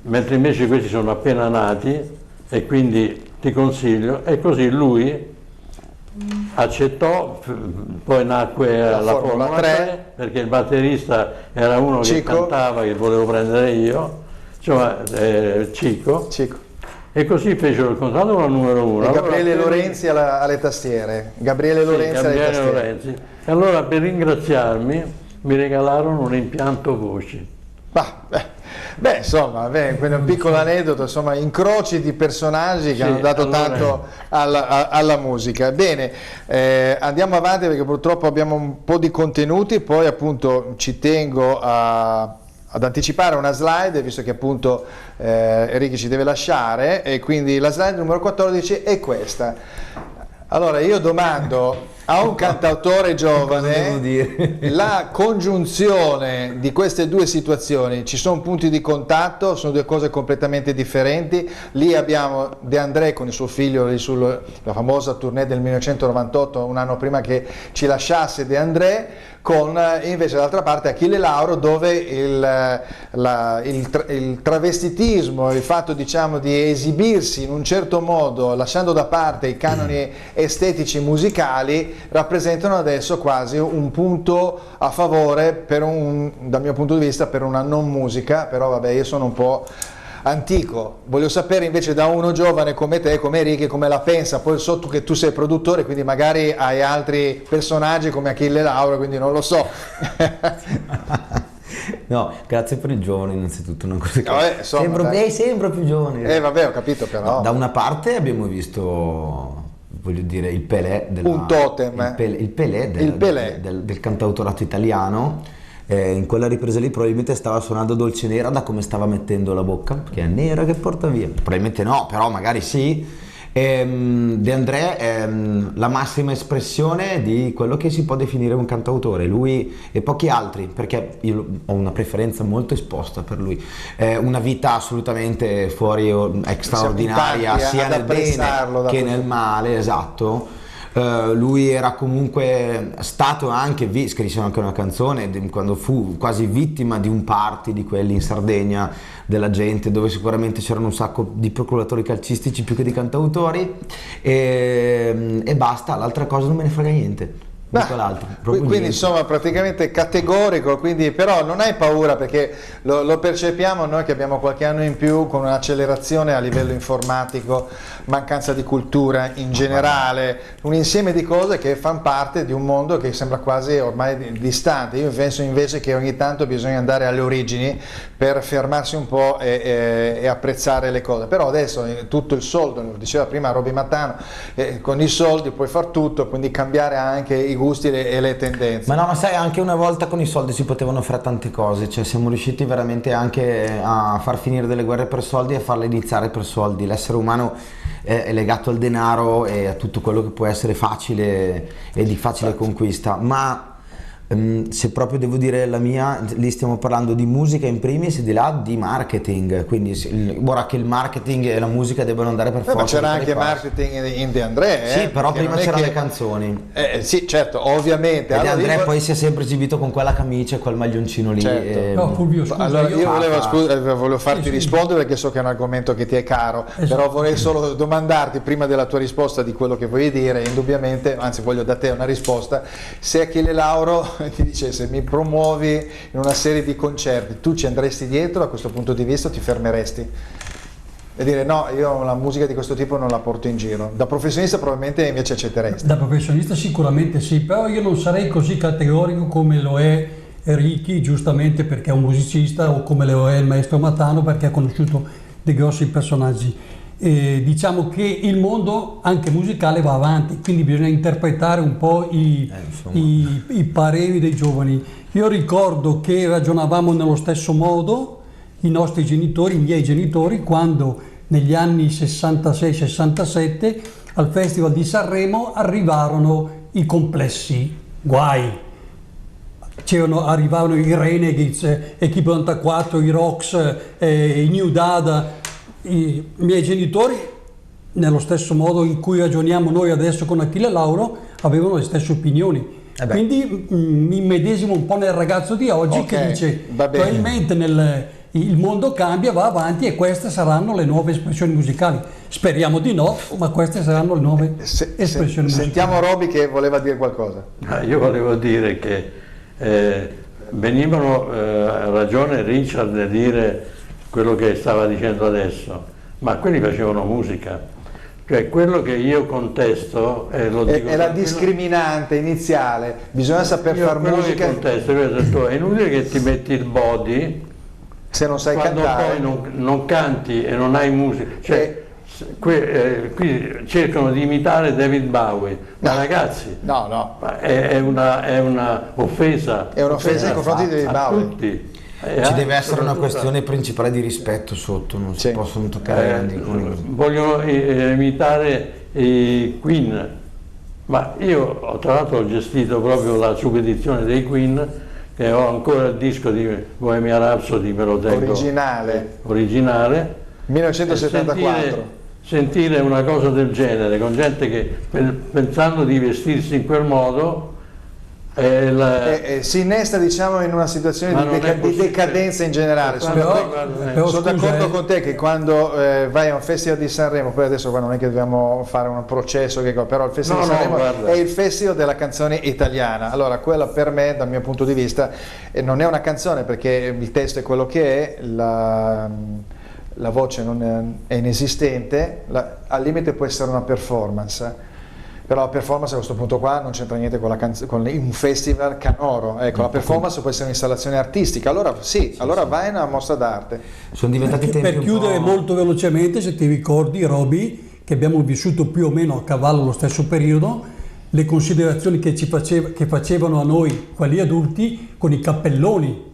mentre invece questi sono appena nati, e quindi ti consiglio. E così lui accettò, poi nacque la Formula 3, perché il batterista era uno che cantava, che volevo prendere io, insomma Cico. E così fecero il contratto con la numero 1. E Gabriele allora, Lorenzi alle tastiere. Gabriele Lorenzi alle tastiere. Lorenzi. E allora per ringraziarmi mi regalarono un impianto voci. Beh, insomma, un piccolo aneddoto, insomma, incroci di personaggi che hanno dato tanto alla musica. Bene, andiamo avanti perché purtroppo abbiamo un po' di contenuti, poi appunto ci tengo ad anticipare una slide, visto che appunto Enrico ci deve lasciare, e quindi la slide numero 14 è questa. Allora io domando a un cantautore giovane la congiunzione di queste due situazioni. Ci sono punti di contatto, sono due cose completamente differenti. Lì abbiamo De André con il suo figlio sulla famosa tournée del 1998, un anno prima che ci lasciasse De André, con invece dall'altra parte Achille Lauro, dove il travestitismo, il fatto diciamo di esibirsi in un certo modo lasciando da parte i canoni estetici musicali, rappresentano adesso quasi un punto a favore dal mio punto di vista per una non musica. Però vabbè, io sono un po' antico, voglio sapere invece da uno giovane come te, come Enrico, come la pensa. Poi so che tu sei produttore, quindi magari hai altri personaggi come Achille Lauro, quindi non lo so. No, grazie per il giovane innanzitutto, una cosa che sempre più giovane. Vabbè, ho capito, però. No, da una parte abbiamo visto, voglio dire, il Pelé un totem. Il Pelé del cantautorato italiano. In quella ripresa lì probabilmente stava suonando Dolce Nera da come stava mettendo la bocca, perché è nera che porta via, probabilmente no, però magari sì. De André è la massima espressione di quello che si può definire un cantautore, lui e pochi altri, perché io ho una preferenza molto esposta per lui, una vita assolutamente fuori, straordinaria, sia nel bene che nel male, esatto. Lui era comunque stato anche, scrisse anche una canzone quando fu quasi vittima di un party di quelli in Sardegna della gente, dove sicuramente c'erano un sacco di procuratori calcistici più che di cantautori, e basta, l'altra cosa non me ne frega niente. Quindi insomma praticamente categorico, quindi però non hai paura, perché lo percepiamo noi che abbiamo qualche anno in più, con un'accelerazione a livello informatico, mancanza di cultura in generale, un insieme di cose che fanno parte di un mondo che sembra quasi ormai distante. Io penso invece che ogni tanto bisogna andare alle origini per fermarsi un po' e apprezzare le cose. Però adesso tutto il soldo, lo diceva prima Roby Matano, con i soldi puoi far tutto, quindi cambiare anche i gusti e le tendenze. Ma no, ma sai, anche una volta con i soldi si potevano fare tante cose, cioè siamo riusciti veramente anche a far finire delle guerre per soldi e a farle iniziare per soldi. L'essere umano è legato al denaro e a tutto quello che può essere facile e di facile conquista, ma se proprio devo dire la mia, lì stiamo parlando di musica in primis e di là di marketing, quindi ora che il marketing e la musica debbano andare per forza. Ma c'era anche marketing in De André, sì, però prima c'erano le canzoni. Sì, certo, ovviamente. E De André poi si è sempre esibito con quella camicia e quel maglioncino lì. Certo. No, Fulvio, scusa, allora io volevo farti sì, rispondere perché so che è un argomento che ti è caro, però vorrei solo domandarti prima della tua risposta di quello che vuoi dire, indubbiamente, anzi voglio da te una risposta, se Achille Lauro ti dicesse mi promuovi in una serie di concerti, tu ci andresti dietro da questo punto di vista o ti fermeresti? E dire no, io la musica di questo tipo non la porto in giro. Da professionista probabilmente invece accetteresti. Da professionista sicuramente sì, però io non sarei così categorico come lo è Ricky, giustamente perché è un musicista, o come lo è il maestro Matano perché ha conosciuto dei grossi personaggi. Diciamo che il mondo anche musicale va avanti, quindi bisogna interpretare un po' i pareri dei giovani. Io ricordo che ragionavamo nello stesso modo i nostri genitori, i miei genitori, quando negli anni 66-67 al Festival di Sanremo arrivarono i complessi guai. Arrivavano i Renegades, Equipe 84, i Rocks, i New Dada. I miei genitori, nello stesso modo in cui ragioniamo noi adesso con Achille Lauro, avevano le stesse opinioni. Quindi mi immedesimo un po' nel ragazzo di oggi che dice probabilmente il mondo cambia, va avanti e queste saranno le nuove espressioni musicali. Speriamo di no, ma queste saranno le nuove espressioni musicali. Sentiamo Roby che voleva dire qualcosa. Io volevo dire che venivano ragione Richard nel dire quello che stava dicendo adesso, ma quelli facevano musica, cioè quello che io contesto è la discriminante iniziale, bisogna saper fare musica. Contesto, è inutile che ti metti il body se non sai quando cantare, poi non canti e non hai musica, cioè qui cercano di imitare David Bowie, ma ragazzi è una offesa, è un'offesa nei confronti di David Bowie. Tutti. Ci deve essere una questione principale di rispetto sotto, non si possono toccare vogliono imitare i Queen, ma io tra l'altro ho gestito proprio la subedizione dei Queen, che ho ancora il disco di Bohemian Rhapsody, me lo tengo originale 1974. Sentire una cosa del genere con gente che pensando di vestirsi in quel modo si innesta, diciamo, in una situazione di decadenza in generale. Sono d'accordo con te che quando vai a un festival di Sanremo, poi adesso qua non è che dobbiamo fare un processo, però il festival di Sanremo è il festival della canzone italiana. Allora quella per me, dal mio punto di vista, non è una canzone perché il testo è quello che è, la voce non è inesistente, al limite può essere una performance. Però la performance a questo punto qua non c'entra niente con un festival canoro, ecco, la performance può essere un'installazione artistica, allora vai in una mostra d'arte. Sono diventati tempi per chiudere molto velocemente, se ti ricordi Roby, che abbiamo vissuto più o meno a cavallo lo stesso periodo, le considerazioni che facevano a noi, quelli adulti, con i cappelloni.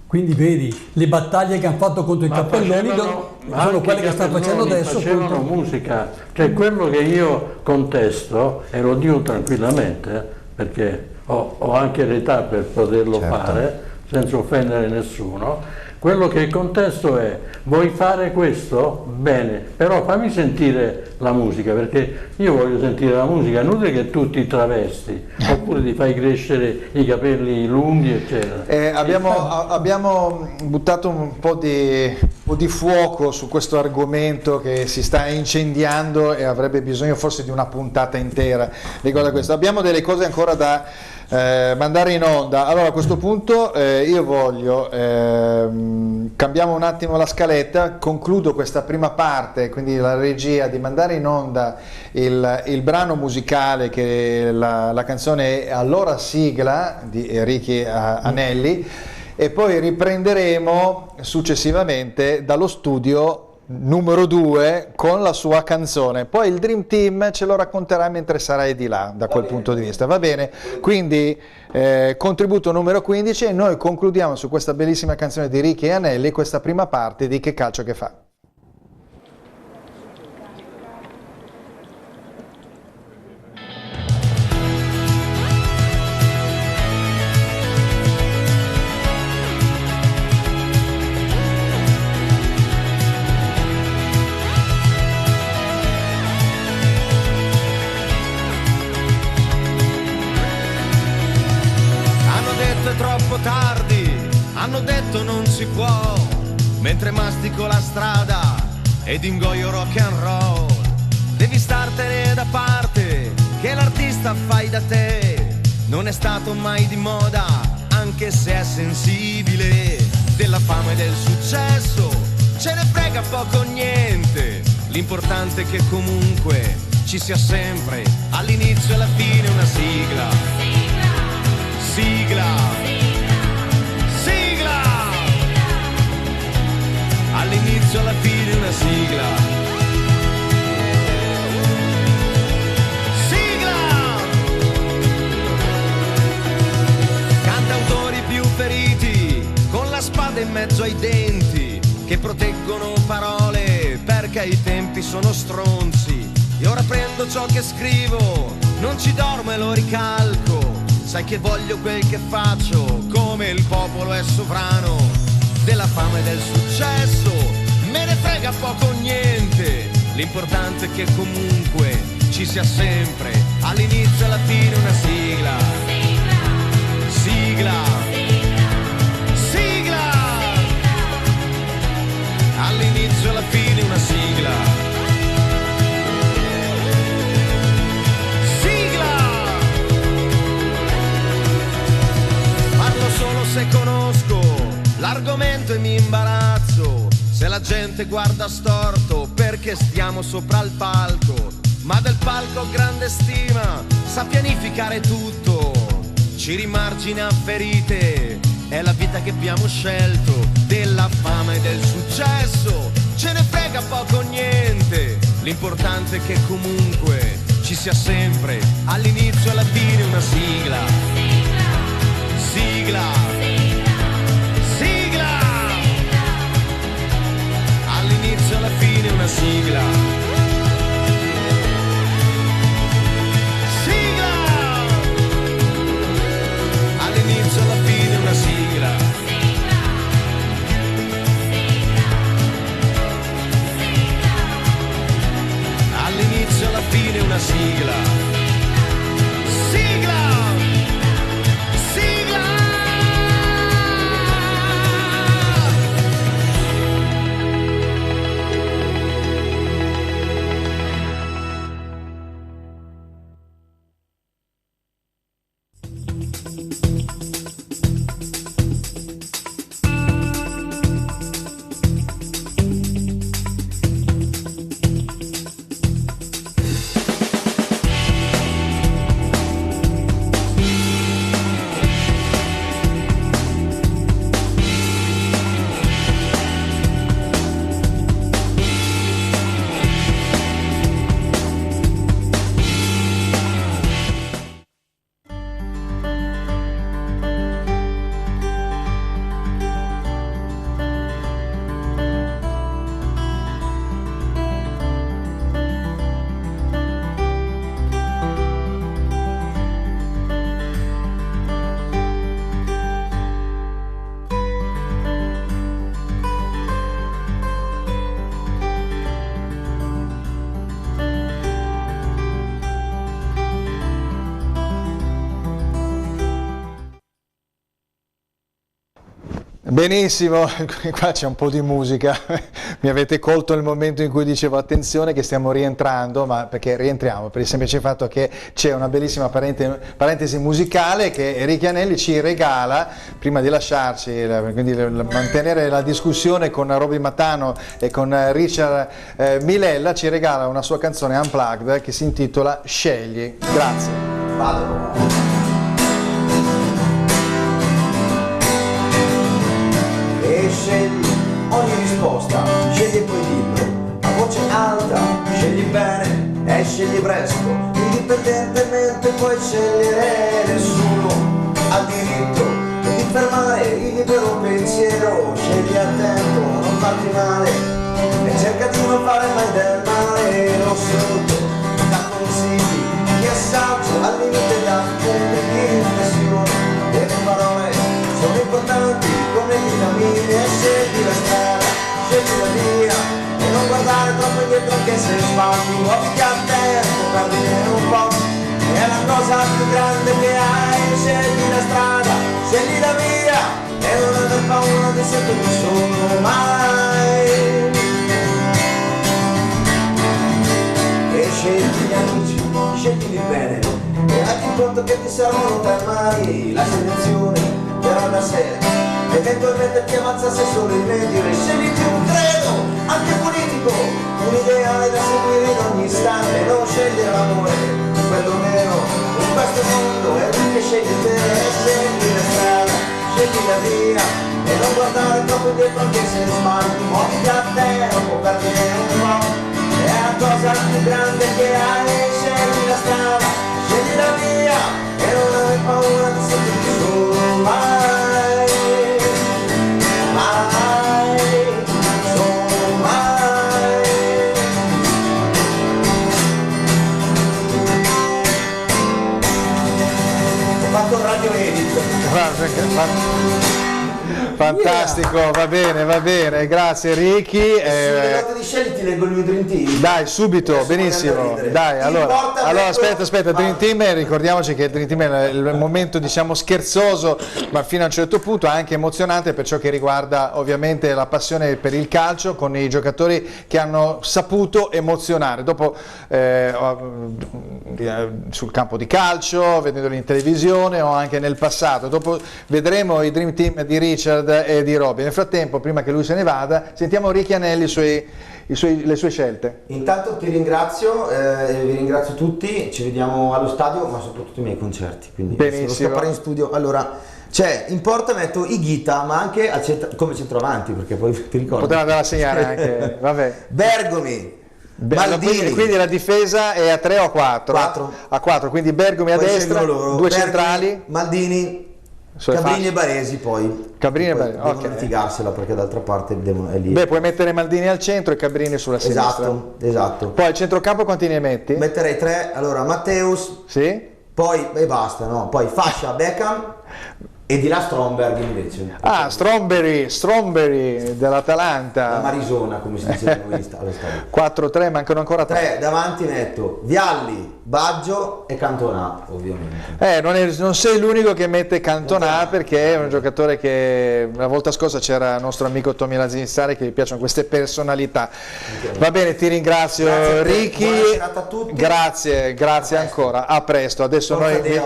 Quindi vedi, le battaglie che hanno fatto contro i cappelloni sono quelle che stanno facendo adesso. Facevano musica, cioè quello che io contesto, e lo dico tranquillamente, perché ho anche l'età per poterlo fare, senza offendere nessuno, quello che contesto è: vuoi fare questo? Bene, però fammi sentire la musica, perché io voglio sentire la musica, è inutile che tu ti travesti, oppure ti fai crescere i capelli lunghi, eccetera. Abbiamo buttato un po' di fuoco su questo argomento che si sta incendiando e avrebbe bisogno forse di una puntata intera riguardo a questo. Abbiamo delle cose ancora da mandare in onda. Allora a questo punto io voglio cambiamo un attimo la scaletta, concludo questa prima parte, quindi la regia, di mandare in onda il brano musicale che la canzone è Allora sigla di Ricky Anelli, e poi riprenderemo successivamente dallo studio numero 2 con la sua canzone. Poi il Dream Team ce lo racconterà mentre sarai di là, da quel punto di vista, va bene? Quindi contributo numero 15 e noi concludiamo su questa bellissima canzone di Ricky e Anelli questa prima parte di Che calcio che fa. Troppo tardi, hanno detto non si può, mentre mastico la strada ed ingoio rock and roll. Devi startene da parte, che l'artista fai da te non è stato mai di moda, anche se è sensibile. Della fama e del successo ce ne frega poco o niente, l'importante è che comunque ci sia sempre all'inizio e alla fine una sigla. Sigla, sigla, all'inizio e alla fine una sigla. Sigla! Cantautori più feriti, con la spada in mezzo ai denti, che proteggono parole perché i tempi sono stronzi. E ora prendo ciò che scrivo, non ci dormo e lo ricalco. Sai che voglio quel che faccio, come il popolo è sovrano. Della fama e del successo me ne frega poco o niente, l'importante è che comunque ci sia sempre all'inizio e alla fine una sigla. Sigla, sigla, all'inizio e alla fine una sigla. Solo se conosco l'argomento e mi imbarazzo, se la gente guarda storto perché stiamo sopra il palco, ma del palco ho grande stima, sa pianificare tutto, ci rimargina ferite, è la vita che abbiamo scelto. Della fama e del successo ce ne frega poco o niente, l'importante è che comunque ci sia sempre all'inizio e alla fine una sigla. Sigla, sigla, all'inizio e alla fine una sigla. Sigla, all'inizio e alla fine una sigla. All'inizio e alla fine una sigla. Benissimo, qua c'è un po' di musica, mi avete colto nel momento in cui dicevo attenzione che stiamo rientrando, ma perché rientriamo? Per il semplice fatto che c'è una bellissima parentesi musicale che Ricky Anelli ci regala, prima di lasciarci, quindi mantenere la discussione con Robby Matano e con Richard Milella, ci regala una sua canzone Unplugged che si intitola Scegli. Grazie. Vado. Scegli ogni risposta, scegli e puoi dirlo. voce alta, scegli bene e scegli presto, indipendentemente puoi scegliere, nessuno ha diritto di fermare il libero pensiero, scegli attento, non farti male e cerca di non fare mai del male, lo sotto da consigli, chi è saggio al limite da punti di riflessione, le parole sono importanti come vitamine, e scegli la strada, scegli la via e non guardare troppo indietro anche se sbagli, muoviti a tempo, perdine un po', è la cosa più grande che hai, scegli la strada, scegli la via e non aver paura di sentirti solo mai. E scegli gli amici, sceglili bene e metti in conto che ti servono per mai, la selezione verrà da sé, eventualmente ti avanza se solo il medio, e scegliti un credo, anche politico, un ideale da seguire in ogni istante, non scegliere l'amore, quello vero, in questo mondo è lui che sceglie te, scegli la strada, scegli la via, e non guardare troppo indietro anche se sbagli, muoviti a tempo, perdine un po', è la cosa più grande che hai, scegli la strada, scegli la via, e non aver paura di sentirti solo mai, mai, solo mai. Ho fatto un radio edit. Fantastico, va bene, grazie Ricky. Sulle note di Shelly ti leggo il mio Dream Team. Dai, subito, Adesso benissimo. voglio ridere. Dai, Ti allora importa metto- aspetta, Vai. Dream Team, ricordiamoci che il Dream Team è il momento, diciamo, scherzoso, ma fino a un certo punto anche emozionante per ciò che riguarda ovviamente la passione per il calcio, con i giocatori che hanno saputo emozionare. Dopo sul campo di calcio, vedendoli in televisione o anche nel passato. Dopo vedremo i Dream Team di Richard e di Robby. Nel frattempo, prima che lui se ne vada, sentiamo Ricky Anelli le sue scelte. Intanto ti ringrazio, vi ringrazio tutti, ci vediamo allo stadio ma soprattutto ai miei concerti, quindi se devo Benissimo. scappare in studio. Allora, in porta metto Higuita, ma anche come centroavanti, perché poi ti ricordi. Poteva andare a segnare anche, vabbè. Bergomi, Maldini. Quindi la difesa è a 3 o a 4? 4. A 4, quindi Bergomi a Poi destra, scelgono loro. due Bergomi, centrali. Maldini, Sono Cabrini facili. e Baresi poi. Cabrini e Poi Baresi, devono ok. litigarsela perché d'altra parte è lì. Beh, puoi mettere Maldini al centro e Cabrini sulla sinistra. Esatto. Poi al centrocampo quanti ne metti? Metterei 3, allora Matteus, Sì? poi e basta, no? Poi Fascia, Beckham. E di là Stromberg invece. Ah, Stromberry La dell'Atalanta. Marisona, come si dice da noi allo stadio. 4-3, mancano ancora 3. 3, davanti metto Vialli, Baggio. E Cantona, ovviamente. Non sei l'unico che mette Cantona, perché è un giocatore che la volta scorsa c'era il nostro amico Tommy Lazinzari, che gli piacciono queste personalità. Va bene, ti ringrazio Grazie a te, Ricky. buona serata a tutti. Grazie ancora. A presto. Adesso Forza noi Dea,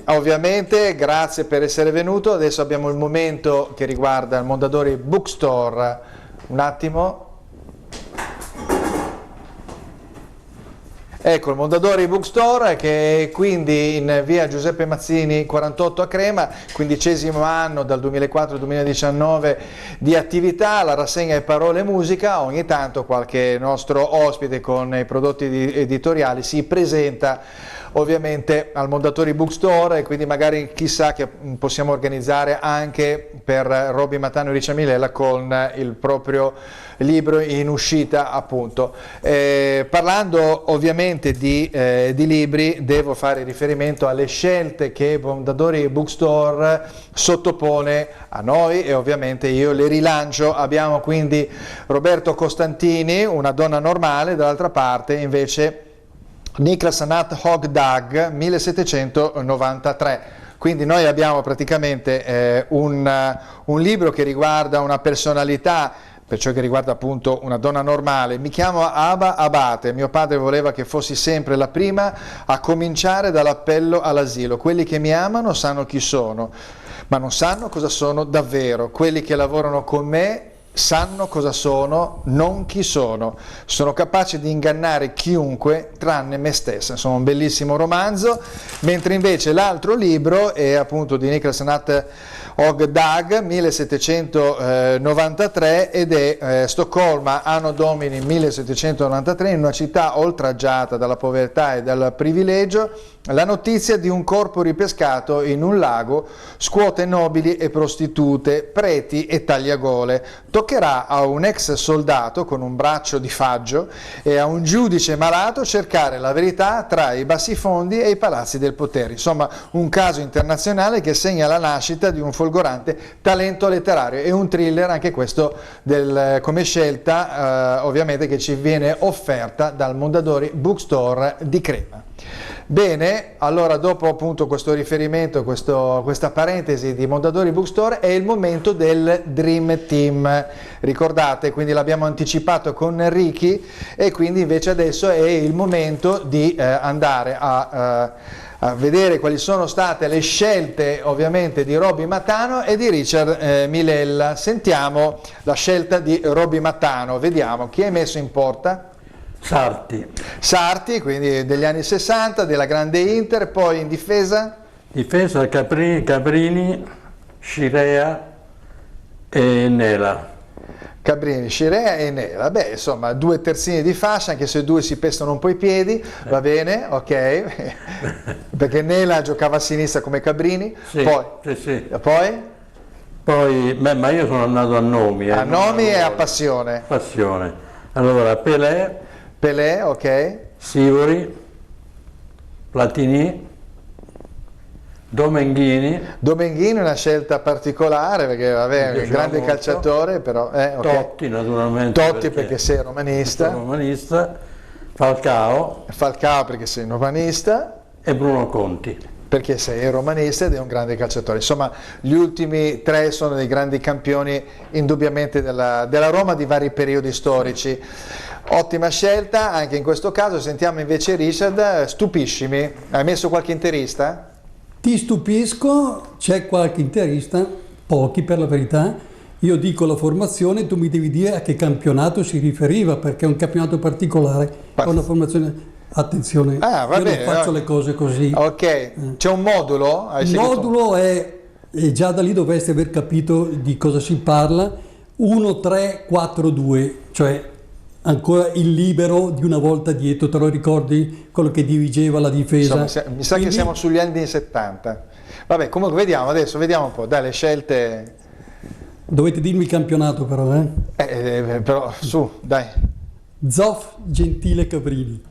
ovviamente, grazie per essere venuto. Adesso abbiamo il momento che riguarda il Mondadori Bookstore. Un attimo. Ecco il Mondadori Bookstore, che è quindi in via Giuseppe Mazzini 48 a Crema, 15° anno dal 2004-2019 di attività, la rassegna è parole e musica, ogni tanto qualche nostro ospite con i prodotti editoriali si presenta ovviamente al Mondadori Bookstore, e quindi magari chissà che possiamo organizzare anche per Robby Matano e Riccia Milella con il proprio libro in uscita, appunto. Parlando ovviamente di libri, devo fare riferimento alle scelte che Mondadori Bookstore sottopone a noi, e ovviamente io le rilancio. Abbiamo quindi Roberto Costantini, Una donna normale, dall'altra parte invece Niklas Anat Hogdag, 1793. Quindi noi abbiamo praticamente un libro che riguarda una personalità, per ciò che riguarda appunto una donna normale. Mi chiamo Aba Abate, mio padre voleva che fossi sempre la prima a cominciare dall'appello all'asilo. Quelli che mi amano sanno chi sono, ma non sanno cosa sono davvero. Quelli che lavorano con me sanno cosa sono, non chi sono. Sono capace di ingannare chiunque tranne me stessa. Insomma, un bellissimo romanzo. Mentre invece l'altro libro è appunto di Niklas Anat Ogdag 1793 ed è Stoccolma anno domini 1793, in una città oltraggiata dalla povertà e dal privilegio. La notizia di un corpo ripescato in un lago scuote nobili e prostitute, preti e tagliagole. Toccherà a un ex soldato con un braccio di faggio e a un giudice malato cercare la verità tra i bassifondi e i palazzi del potere. Insomma, un caso internazionale che segna la nascita di un folgorante talento letterario e un thriller anche questo come scelta ovviamente che ci viene offerta dal Mondadori Bookstore di Crema. Bene, allora dopo appunto questo riferimento, questa parentesi di Mondadori Bookstore, è il momento del Dream Team. Ricordate, quindi l'abbiamo anticipato con Ricky e quindi invece adesso è il momento di andare a vedere quali sono state le scelte ovviamente di Robby Matano e di Richard Milella. Sentiamo la scelta di Robby Matano, vediamo chi è messo in porta. Sarti, quindi degli anni 60, della grande Inter, poi in difesa? Difesa Cabrini, Scirea e Nela. Cabrini, Scirea e Nela, beh insomma 2 terzini di fascia, anche se 2 si pestano un po' i piedi, va bene, ok, perché Nela giocava a sinistra come Cabrini, sì, poi? Sì. Poi ma io sono andato a nomi. A nomi e a passione. Allora, Pelé, ok. Sivori, Platini, Domenghini è una scelta particolare perché vabbè, è un grande molto. Calciatore, però okay. Totti naturalmente. perché sei romanista. Falcao perché sei romanista. E Bruno Conti. Perché sei romanista ed è un grande calciatore. Insomma, gli ultimi 3 sono dei grandi campioni indubbiamente della Roma di vari periodi storici. Ottima scelta anche in questo caso. Sentiamo invece Richard, stupiscimi. Hai messo qualche interista? Ti stupisco, c'è qualche interista, pochi per la verità. Io dico la formazione, tu mi devi dire a che campionato si riferiva, perché è un campionato particolare, è una formazione. Attenzione, io non faccio le cose così. Ok, c'è un modulo? Il modulo è, e già da lì dovresti aver capito di cosa si parla, 1-3-4-2, cioè ancora il libero di una volta dietro, te lo ricordi quello che dirigeva la difesa? Insomma, mi sa che siamo sugli anni 70. Vabbè, comunque vediamo un po', dai, le scelte. Dovete dirmi il campionato però, però su, dai. Zoff, Gentile, Cabrini.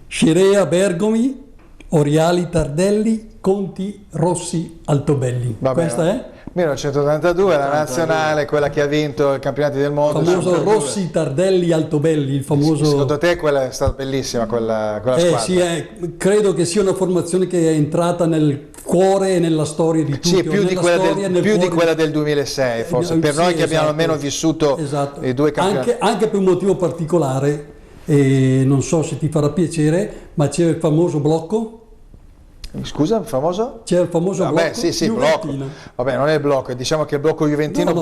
Scirea, Bergomi, Oriali, Tardelli, Conti, Rossi, Altobelli. Questa è? 1982, la nazionale, quella che ha vinto i campionati del mondo. Il famoso Rossi, Tardelli, Altobelli, il famoso. Secondo te quella è stata bellissima, quella squadra? Sì, credo che sia una formazione che è entrata nel cuore e nella storia di tutti. Sì, più di quella del 2006, forse, per noi che abbiamo almeno vissuto i 2 campionati. Anche per un motivo particolare, e non so se ti farà piacere, ma c'era il famoso blocco. Scusa, il famoso? C'è il famoso blocco. Sì, blocco. Vabbè, non è il blocco, diciamo che il blocco juventino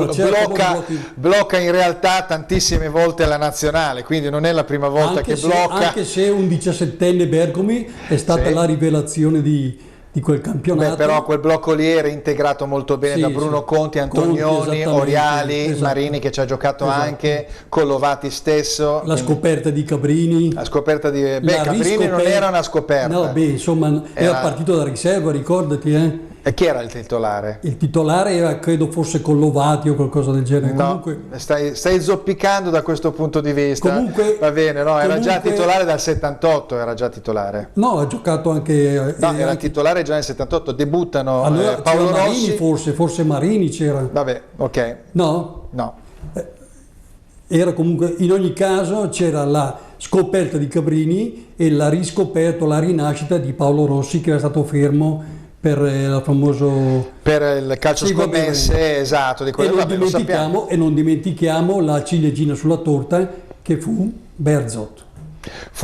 blocca in realtà tantissime volte la nazionale, quindi non è la prima volta che blocca. Anche se un 17enne Bergomi è stata la rivelazione di quel campionato. Però quel blocco lì era integrato molto bene da Bruno Conti, Antonioni, Oriali, Marini che ci ha giocato anche, Collovati stesso. La scoperta di Cabrini. La scoperta di Cabrini non era una scoperta. No, insomma, era partito da riserva, ricordati, E chi era il titolare? Il titolare era, credo fosse Collovati o qualcosa del genere. No, comunque, stai zoppicando da questo punto di vista. Comunque, va bene, no, era già titolare dal 78, era già titolare. No, ha giocato anche. No, era titolare già nel 78, debuttano Paolo Marini, Rossi. forse Marini c'era. Vabbè, ok. No? No. Era comunque, in ogni caso c'era la scoperta di Cabrini e la riscoperta, la rinascita di Paolo Rossi, che era stato fermo per il famoso il calcio scommesse, esatto, di quello e non dimentichiamo la ciliegina sulla torta che fu Berzot.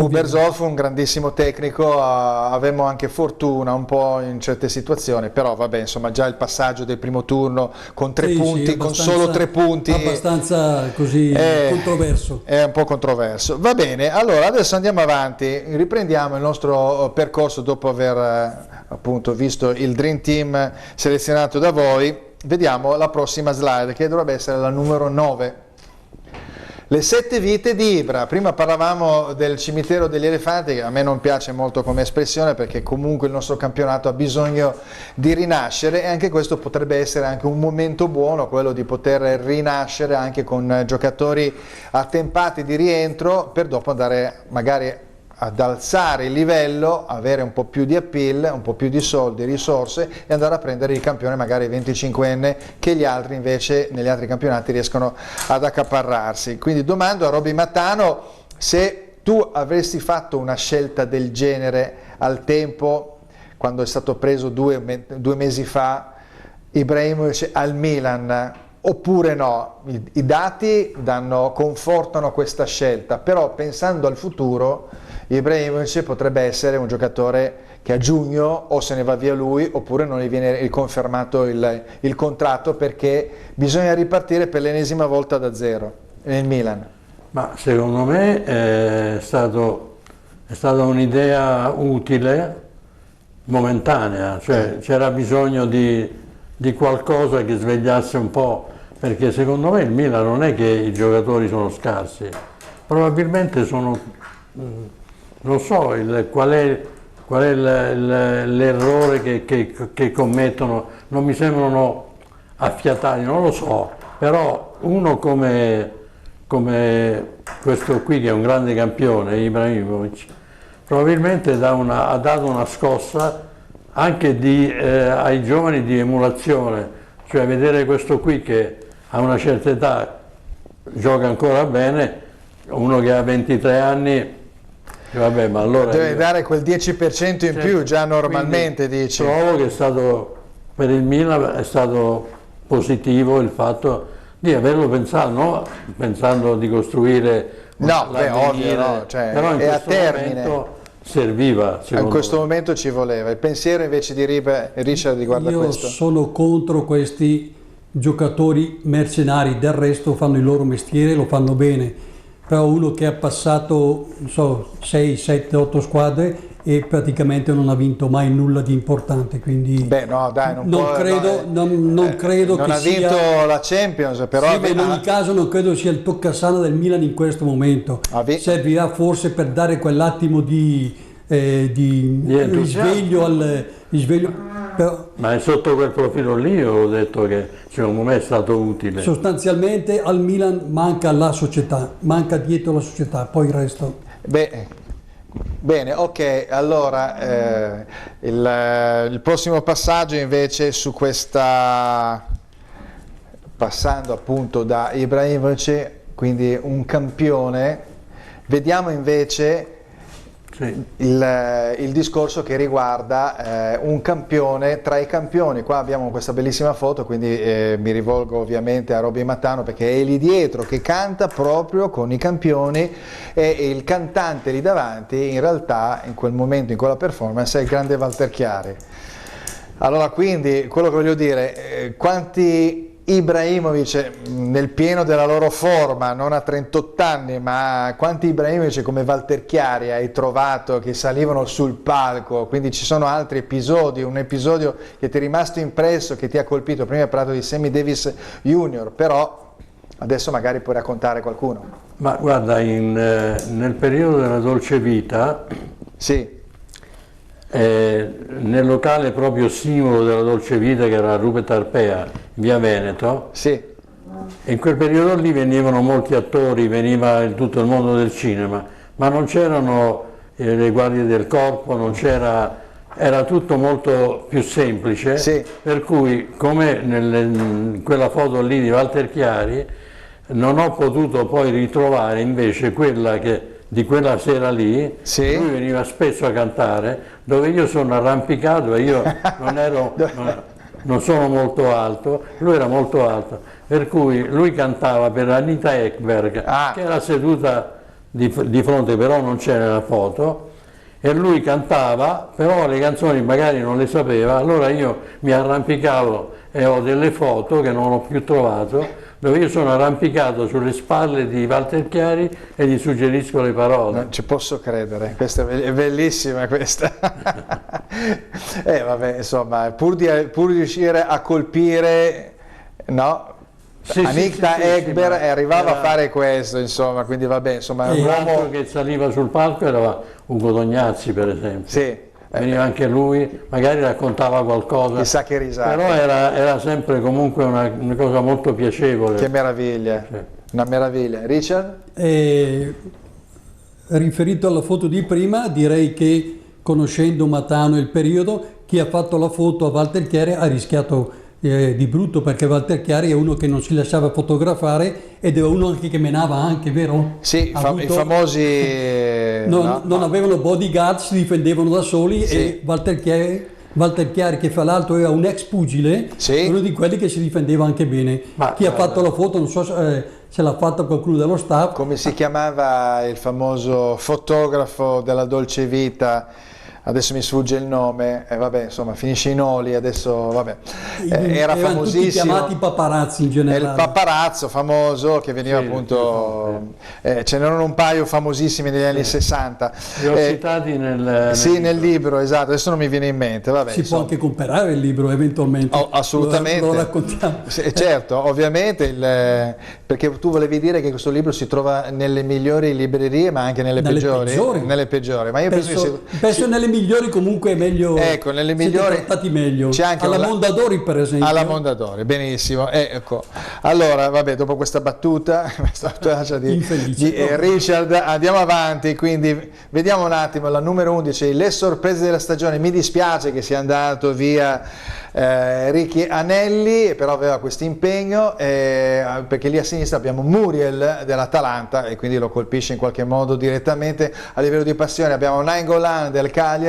Bersol fu un grandissimo tecnico, avevamo anche fortuna un po' in certe situazioni, però vabbè, insomma, già il passaggio del primo turno con 3 punti, sì, con solo 3 punti, abbastanza così controverso. È un po' controverso. Va bene, allora adesso andiamo avanti, riprendiamo il nostro percorso dopo aver appunto visto il Dream Team selezionato da voi. Vediamo la prossima slide, che dovrebbe essere la numero 9. Le 7 vite di Ibra. Prima parlavamo del cimitero degli elefanti, che a me non piace molto come espressione, perché comunque il nostro campionato ha bisogno di rinascere, e anche questo potrebbe essere anche un momento buono, quello di poter rinascere anche con giocatori attempati di rientro, per dopo andare magari ad alzare il livello, avere un po' più di appeal, un po' più di soldi, risorse, e andare a prendere il campione magari 25enne che gli altri invece negli altri campionati riescono ad accaparrarsi. Quindi domando a Roby Mattano se tu avresti fatto una scelta del genere al tempo, quando è stato preso due mesi fa Ibrahimovic al Milan, oppure no. I dati confortano questa scelta, però pensando al futuro Ibrahimovic potrebbe essere un giocatore che a giugno o se ne va via lui, oppure non gli viene riconfermato il contratto, perché bisogna ripartire per l'ennesima volta da zero nel Milan. Ma secondo me è stata un'idea utile, momentanea, cioè c'era bisogno di qualcosa che svegliasse un po', perché secondo me il Milan non è che i giocatori sono scarsi, probabilmente sono, non so qual è l'errore che commettono, non mi sembrano affiatati, non lo so, però uno come questo qui, che è un grande campione, Ibrahimovic, probabilmente ha dato una scossa anche ai giovani di emulazione, cioè vedere questo qui che a una certa età gioca ancora bene, uno che ha 23 anni, vabbè, ma allora deve dare quel 10% in più già normalmente, dici. Trovo che per il Milan è stato positivo il fatto di averlo pensato, no? Pensando di costruire ovvio, no, cioè, però in è a questo termine. momento serviva, In questo momento ci voleva. Il pensiero invece di Richard riguarda questo. Io sono contro questi giocatori mercenari, del resto fanno il loro mestiere, lo fanno bene, però uno che ha passato, non so, 6, 7, 8 squadre e praticamente non ha vinto mai nulla di importante, quindi beh, no, dai, non credo non che ha vinto la Champions, però sì, in ogni caso non credo sia il toccasana del Milan in questo momento. Servirà forse per dare quell'attimo di risveglio, però ma è sotto quel profilo lì, io ho detto che secondo me è stato utile. Sostanzialmente al Milan manca la società, manca dietro la società, poi il resto. Bene, ok, allora il prossimo passaggio invece su questa, passando appunto da Ibrahimovic, quindi un campione, vediamo invece il discorso che riguarda un campione tra i campioni. Qua abbiamo questa bellissima foto, quindi mi rivolgo ovviamente a Roby Mattano, perché è lì dietro che canta proprio con i campioni, e il cantante lì davanti in realtà in quel momento, in quella performance, è il grande Walter Chiari. Allora, quindi quello che voglio dire, quanti Ibrahimovic nel pieno della loro forma, non a 38 anni, ma quanti Ibrahimovic come Walter Chiari hai trovato che salivano sul palco? Quindi ci sono altri episodi, un episodio che ti è rimasto impresso, che ti ha colpito. Prima hai parlato di Sammy Davis Jr., però adesso magari puoi raccontare qualcuno. Ma guarda, nel periodo della Dolce Vita, sì, nel locale proprio simbolo della Dolce Vita, che era Rupert Arpea, via Veneto, sì, in quel periodo lì venivano molti attori, veniva tutto il mondo del cinema, ma non c'erano le guardie del corpo, non c'era, era tutto molto più semplice, sì. Per cui, come in quella foto lì di Walter Chiari, non ho potuto poi ritrovare invece quella di quella sera lì, sì. Lui veniva spesso a cantare, dove io sono arrampicato e io non sono molto alto, lui era molto alto, per cui lui cantava per Anita Ekberg, che era seduta di fronte, però non c'è nella foto, e lui cantava, però le canzoni magari non le sapeva, allora io mi arrampicavo e ho delle foto che non ho più trovato, dove io sono arrampicato sulle spalle di Walter Chiari e gli suggerisco le parole. Non ci posso credere, questa è bellissima questa. Vabbè, insomma, pur di riuscire a colpire, no? Anikta Ekber arrivava a fare questo, insomma, quindi vabbè, insomma, un uomo che saliva sul palco era Ugo Tognazzi, per esempio. Sì. Veniva anche lui, magari raccontava qualcosa. Chissà che risate. Però era sempre comunque una cosa molto piacevole. Che meraviglia, sì. Una meraviglia. Richard? Riferito alla foto di prima, direi che conoscendo Matano e il periodo, chi ha fatto la foto a Walter Chiari ha rischiato di brutto, perché Walter Chiari è uno che non si lasciava fotografare ed era uno anche che menava anche, vero? Sì, i famosi... non avevano bodyguard, si difendevano da soli, sì. E Walter Chiari, che fra l'altro era un ex pugile, sì. Uno di quelli che si difendeva anche bene. Chi ha fatto la foto, non so se l'ha fatta qualcuno dello staff. Come si chiamava il famoso fotografo della Dolce Vita? Adesso mi sfugge il nome, vabbè, insomma, finisce in oli, adesso, vabbè, era famosissimo. Tutti chiamati paparazzi in generale. È il paparazzo famoso che veniva appunto, ce n'erano un paio famosissimi negli anni 60. Li ho citati nel libro, esatto, adesso non mi viene in mente, vabbè. Si può anche comprare il libro eventualmente. Assolutamente. Lo raccontiamo. Certo, ovviamente, perché tu volevi dire che questo libro si trova nelle migliori librerie, ma anche nelle peggiori. Nelle peggiori, ma io penso nelle migliori comunque è meglio, ecco, nelle migliori trattati meglio. C'è anche alla Mondadori, per esempio. Alla Mondadori, benissimo. Ecco. Allora, vabbè, dopo questa battuta di Richard, andiamo avanti, quindi vediamo un attimo la numero 11, le sorprese della stagione. Mi dispiace che sia andato via Ricky Anelli, però aveva questo impegno, perché lì a sinistra abbiamo Muriel dell'Atalanta e quindi lo colpisce in qualche modo direttamente a livello di passione. Abbiamo Nainggolan del Cagliari,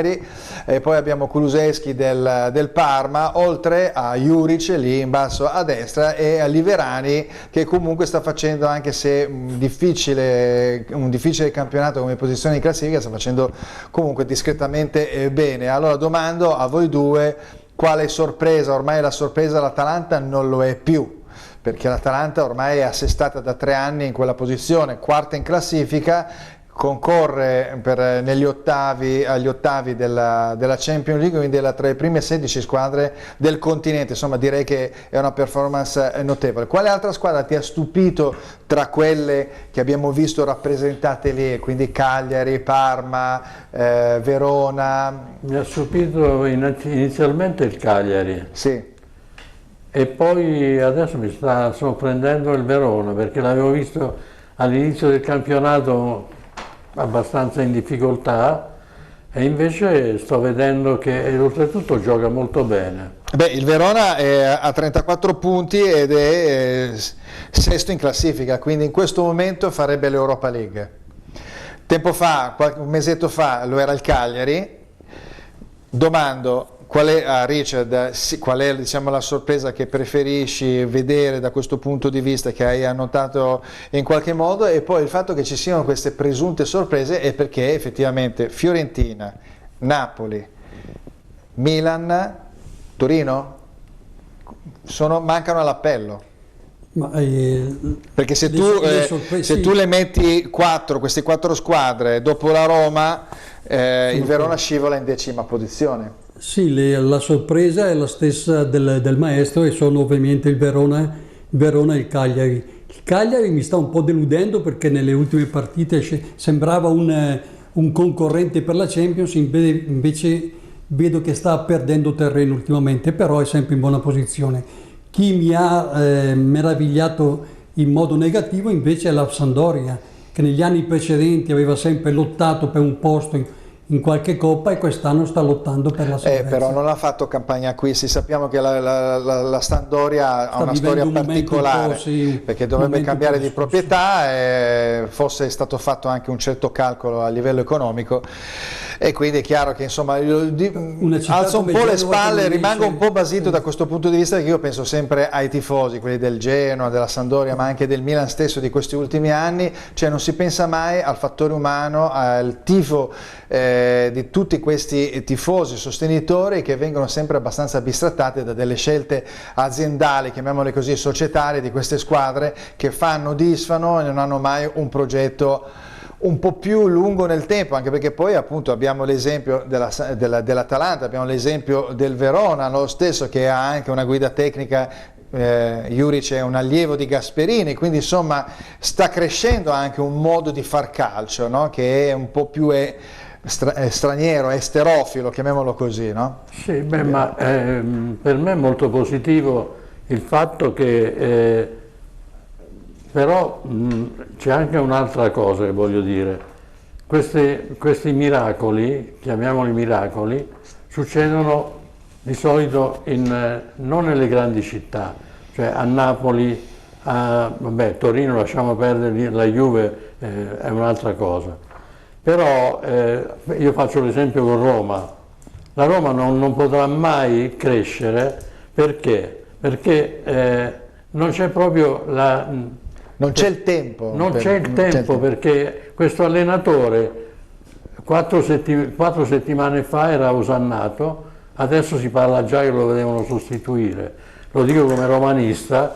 e poi abbiamo Kulusevski del Parma, oltre a Juric lì in basso a destra e a Liverani, che comunque sta facendo, anche se un difficile campionato come posizione in classifica, sta facendo comunque discretamente bene. Allora domando a voi due, quale sorpresa? Ormai la sorpresa l'Atalanta non lo è più, perché l'Atalanta ormai è assestata da 3 anni in quella posizione, quarta in classifica, concorre agli ottavi della Champions League, quindi tra le prime 16 squadre del continente. Insomma, direi che è una performance notevole. Quale altra squadra ti ha stupito tra quelle che abbiamo visto rappresentate lì, quindi Cagliari, Parma, Verona? Mi ha stupito inizialmente il Cagliari. Sì. E poi adesso mi sta sorprendendo il Verona, perché l'avevo visto all'inizio del campionato abbastanza in difficoltà, e invece sto vedendo che oltretutto gioca molto bene. Beh, il Verona è a 34 punti ed è sesto in classifica, quindi in questo momento farebbe l'Europa League. Tempo fa, un mesetto fa, lo era il Cagliari. Domando a Richard, qual è, diciamo, la sorpresa che preferisci vedere da questo punto di vista, che hai annotato in qualche modo, e poi il fatto che ci siano queste presunte sorprese è perché effettivamente Fiorentina, Napoli, Milan, Torino mancano all'appello. Perché se tu le metti queste 4 squadre dopo la Roma, il Verona scivola in 10ª posizione. Sì, la sorpresa è la stessa del maestro, e sono ovviamente il Verona e il Cagliari. Il Cagliari mi sta un po' deludendo, perché nelle ultime partite sembrava un concorrente per la Champions, invece vedo che sta perdendo terreno ultimamente, però è sempre in buona posizione. Chi mi ha meravigliato in modo negativo invece è la Sampdoria, che negli anni precedenti aveva sempre lottato per un posto in qualche coppa e quest'anno sta lottando per la salvezza. Però non ha fatto campagna acquisti, sappiamo che la Sandoria ha una storia particolare, perché dovrebbe cambiare di proprietà, e fosse stato fatto anche un certo calcolo a livello economico, e quindi è chiaro che insomma alzo un po' le spalle, rimango un po' basito da questo punto di vista, perché io penso sempre ai tifosi, quelli del Genoa, della Sampdoria, ma anche del Milan stesso di questi ultimi anni, cioè non si pensa mai al fattore umano, al tifo di tutti questi tifosi, sostenitori, che vengono sempre abbastanza bistrattati da delle scelte aziendali, chiamiamole così, societarie, di queste squadre che fanno, disfano e non hanno mai un progetto un po' più lungo nel tempo, anche perché poi appunto abbiamo l'esempio dell'Atalanta, abbiamo l'esempio del Verona, lo stesso, che ha anche una guida tecnica. Juric è un allievo di Gasperini, quindi insomma sta crescendo anche un modo di far calcio, no? Che è un po' più straniero, esterofilo, chiamiamolo così, no? Sì, beh, ma per me è molto positivo il fatto che però c'è anche un'altra cosa che voglio dire. Questi miracoli, chiamiamoli miracoli, succedono di solito non nelle grandi città, cioè a Napoli, vabbè, Torino lasciamo perdere, la Juve è un'altra cosa. Però io faccio l'esempio con Roma. La Roma non potrà mai crescere perché non c'è proprio non c'è il tempo. Non c'è il tempo, perché questo allenatore 4 settimane fa era osannato, adesso si parla già che lo devono sostituire. Lo dico come romanista,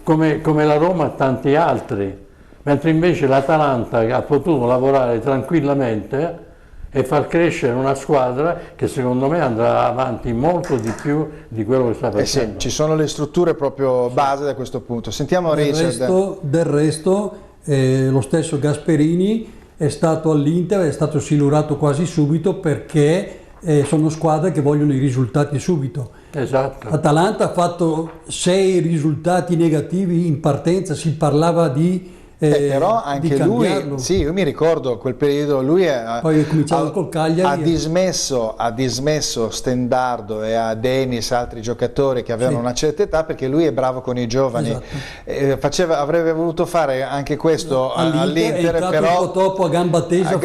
come la Roma e tanti altri, mentre invece l'Atalanta ha potuto lavorare tranquillamente e far crescere una squadra che secondo me andrà avanti molto di più di quello che sta facendo. Sì, ci sono le strutture proprio base da questo punto. Sentiamo Richard. Del resto lo stesso Gasperini è stato all'Inter, è stato silurato quasi subito, perché sono squadre che vogliono i risultati subito. Esatto. Atalanta ha fatto 6 risultati negativi in partenza, si parlava di però anche lui, sì, io mi ricordo quel periodo, lui poi è cominciato col Cagliari, ha dismesso Stendardo e a Denis, altri giocatori che avevano una certa età, perché lui è bravo con i giovani. Esatto. Avrebbe voluto fare anche questo all'Inter, però un po' troppo a gamba tesa,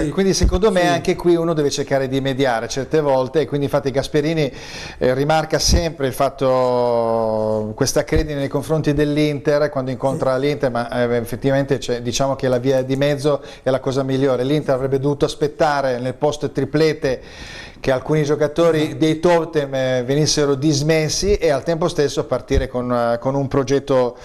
quindi secondo me anche qui uno deve cercare di mediare certe volte, e quindi infatti Gasperini rimarca sempre il fatto, questa credine nei confronti dell'Inter quando incontra l'Inter, ma effettivamente diciamo che la via di mezzo è la cosa migliore. L'Inter avrebbe dovuto aspettare nel post triplete che alcuni giocatori dei totem venissero dismessi e al tempo stesso partire con un progetto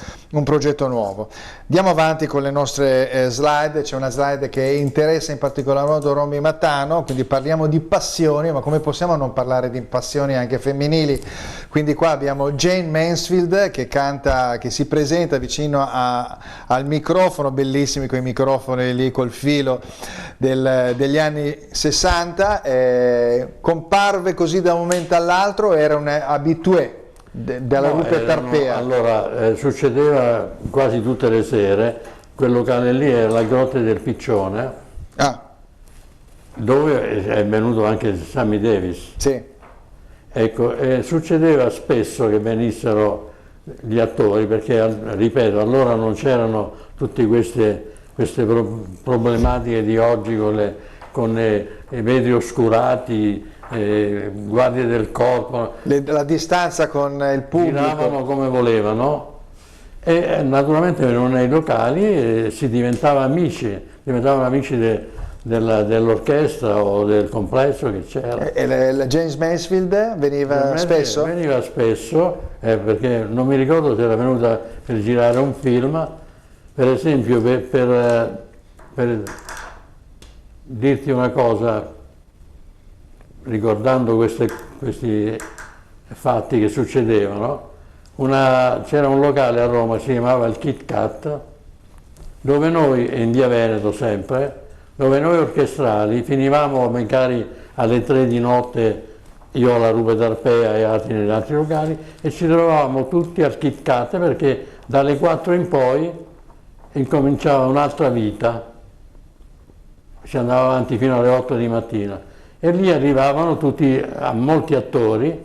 nuovo. Andiamo avanti con le nostre slide. C'è una slide che interessa in particolar modo Romy Mattano, quindi parliamo di passioni, ma come possiamo non parlare di passioni anche femminili? Quindi qua abbiamo Jayne Mansfield che canta, che si presenta vicino al microfono, bellissimi quei microfoni lì col filo degli anni 60, comparve così da un momento all'altro, era un habitué della Rupe Tarpea. Allora, succedeva quasi tutte le sere, quel locale lì era la Grotte del Piccione, dove è venuto anche Sammy Davis. Sì. Ecco, succedeva spesso che venissero gli attori, perché, ripeto, allora non c'erano tutte queste problematiche di oggi con i vetri oscurati, guardie del corpo, la distanza con il pubblico, giravano come volevano, e naturalmente venivano nei locali e si diventavano amici dell'orchestra o del complesso che c'era. E la James Mansfield veniva spesso? Veniva spesso, perché non mi ricordo se era venuta per girare un film, per esempio per dirti una cosa, ricordando questi fatti che succedevano, c'era un locale a Roma, si chiamava il Kit Kat, dove noi, in via Veneto sempre, dove noi orchestrali finivamo magari alle 3 di notte, io alla Rupe Tarpea e altri negli altri locali, e ci trovavamo tutti al Kit Kat, perché dalle 4 in poi incominciava un'altra vita. si andava avanti fino alle 8 di mattina e lì arrivavano molti attori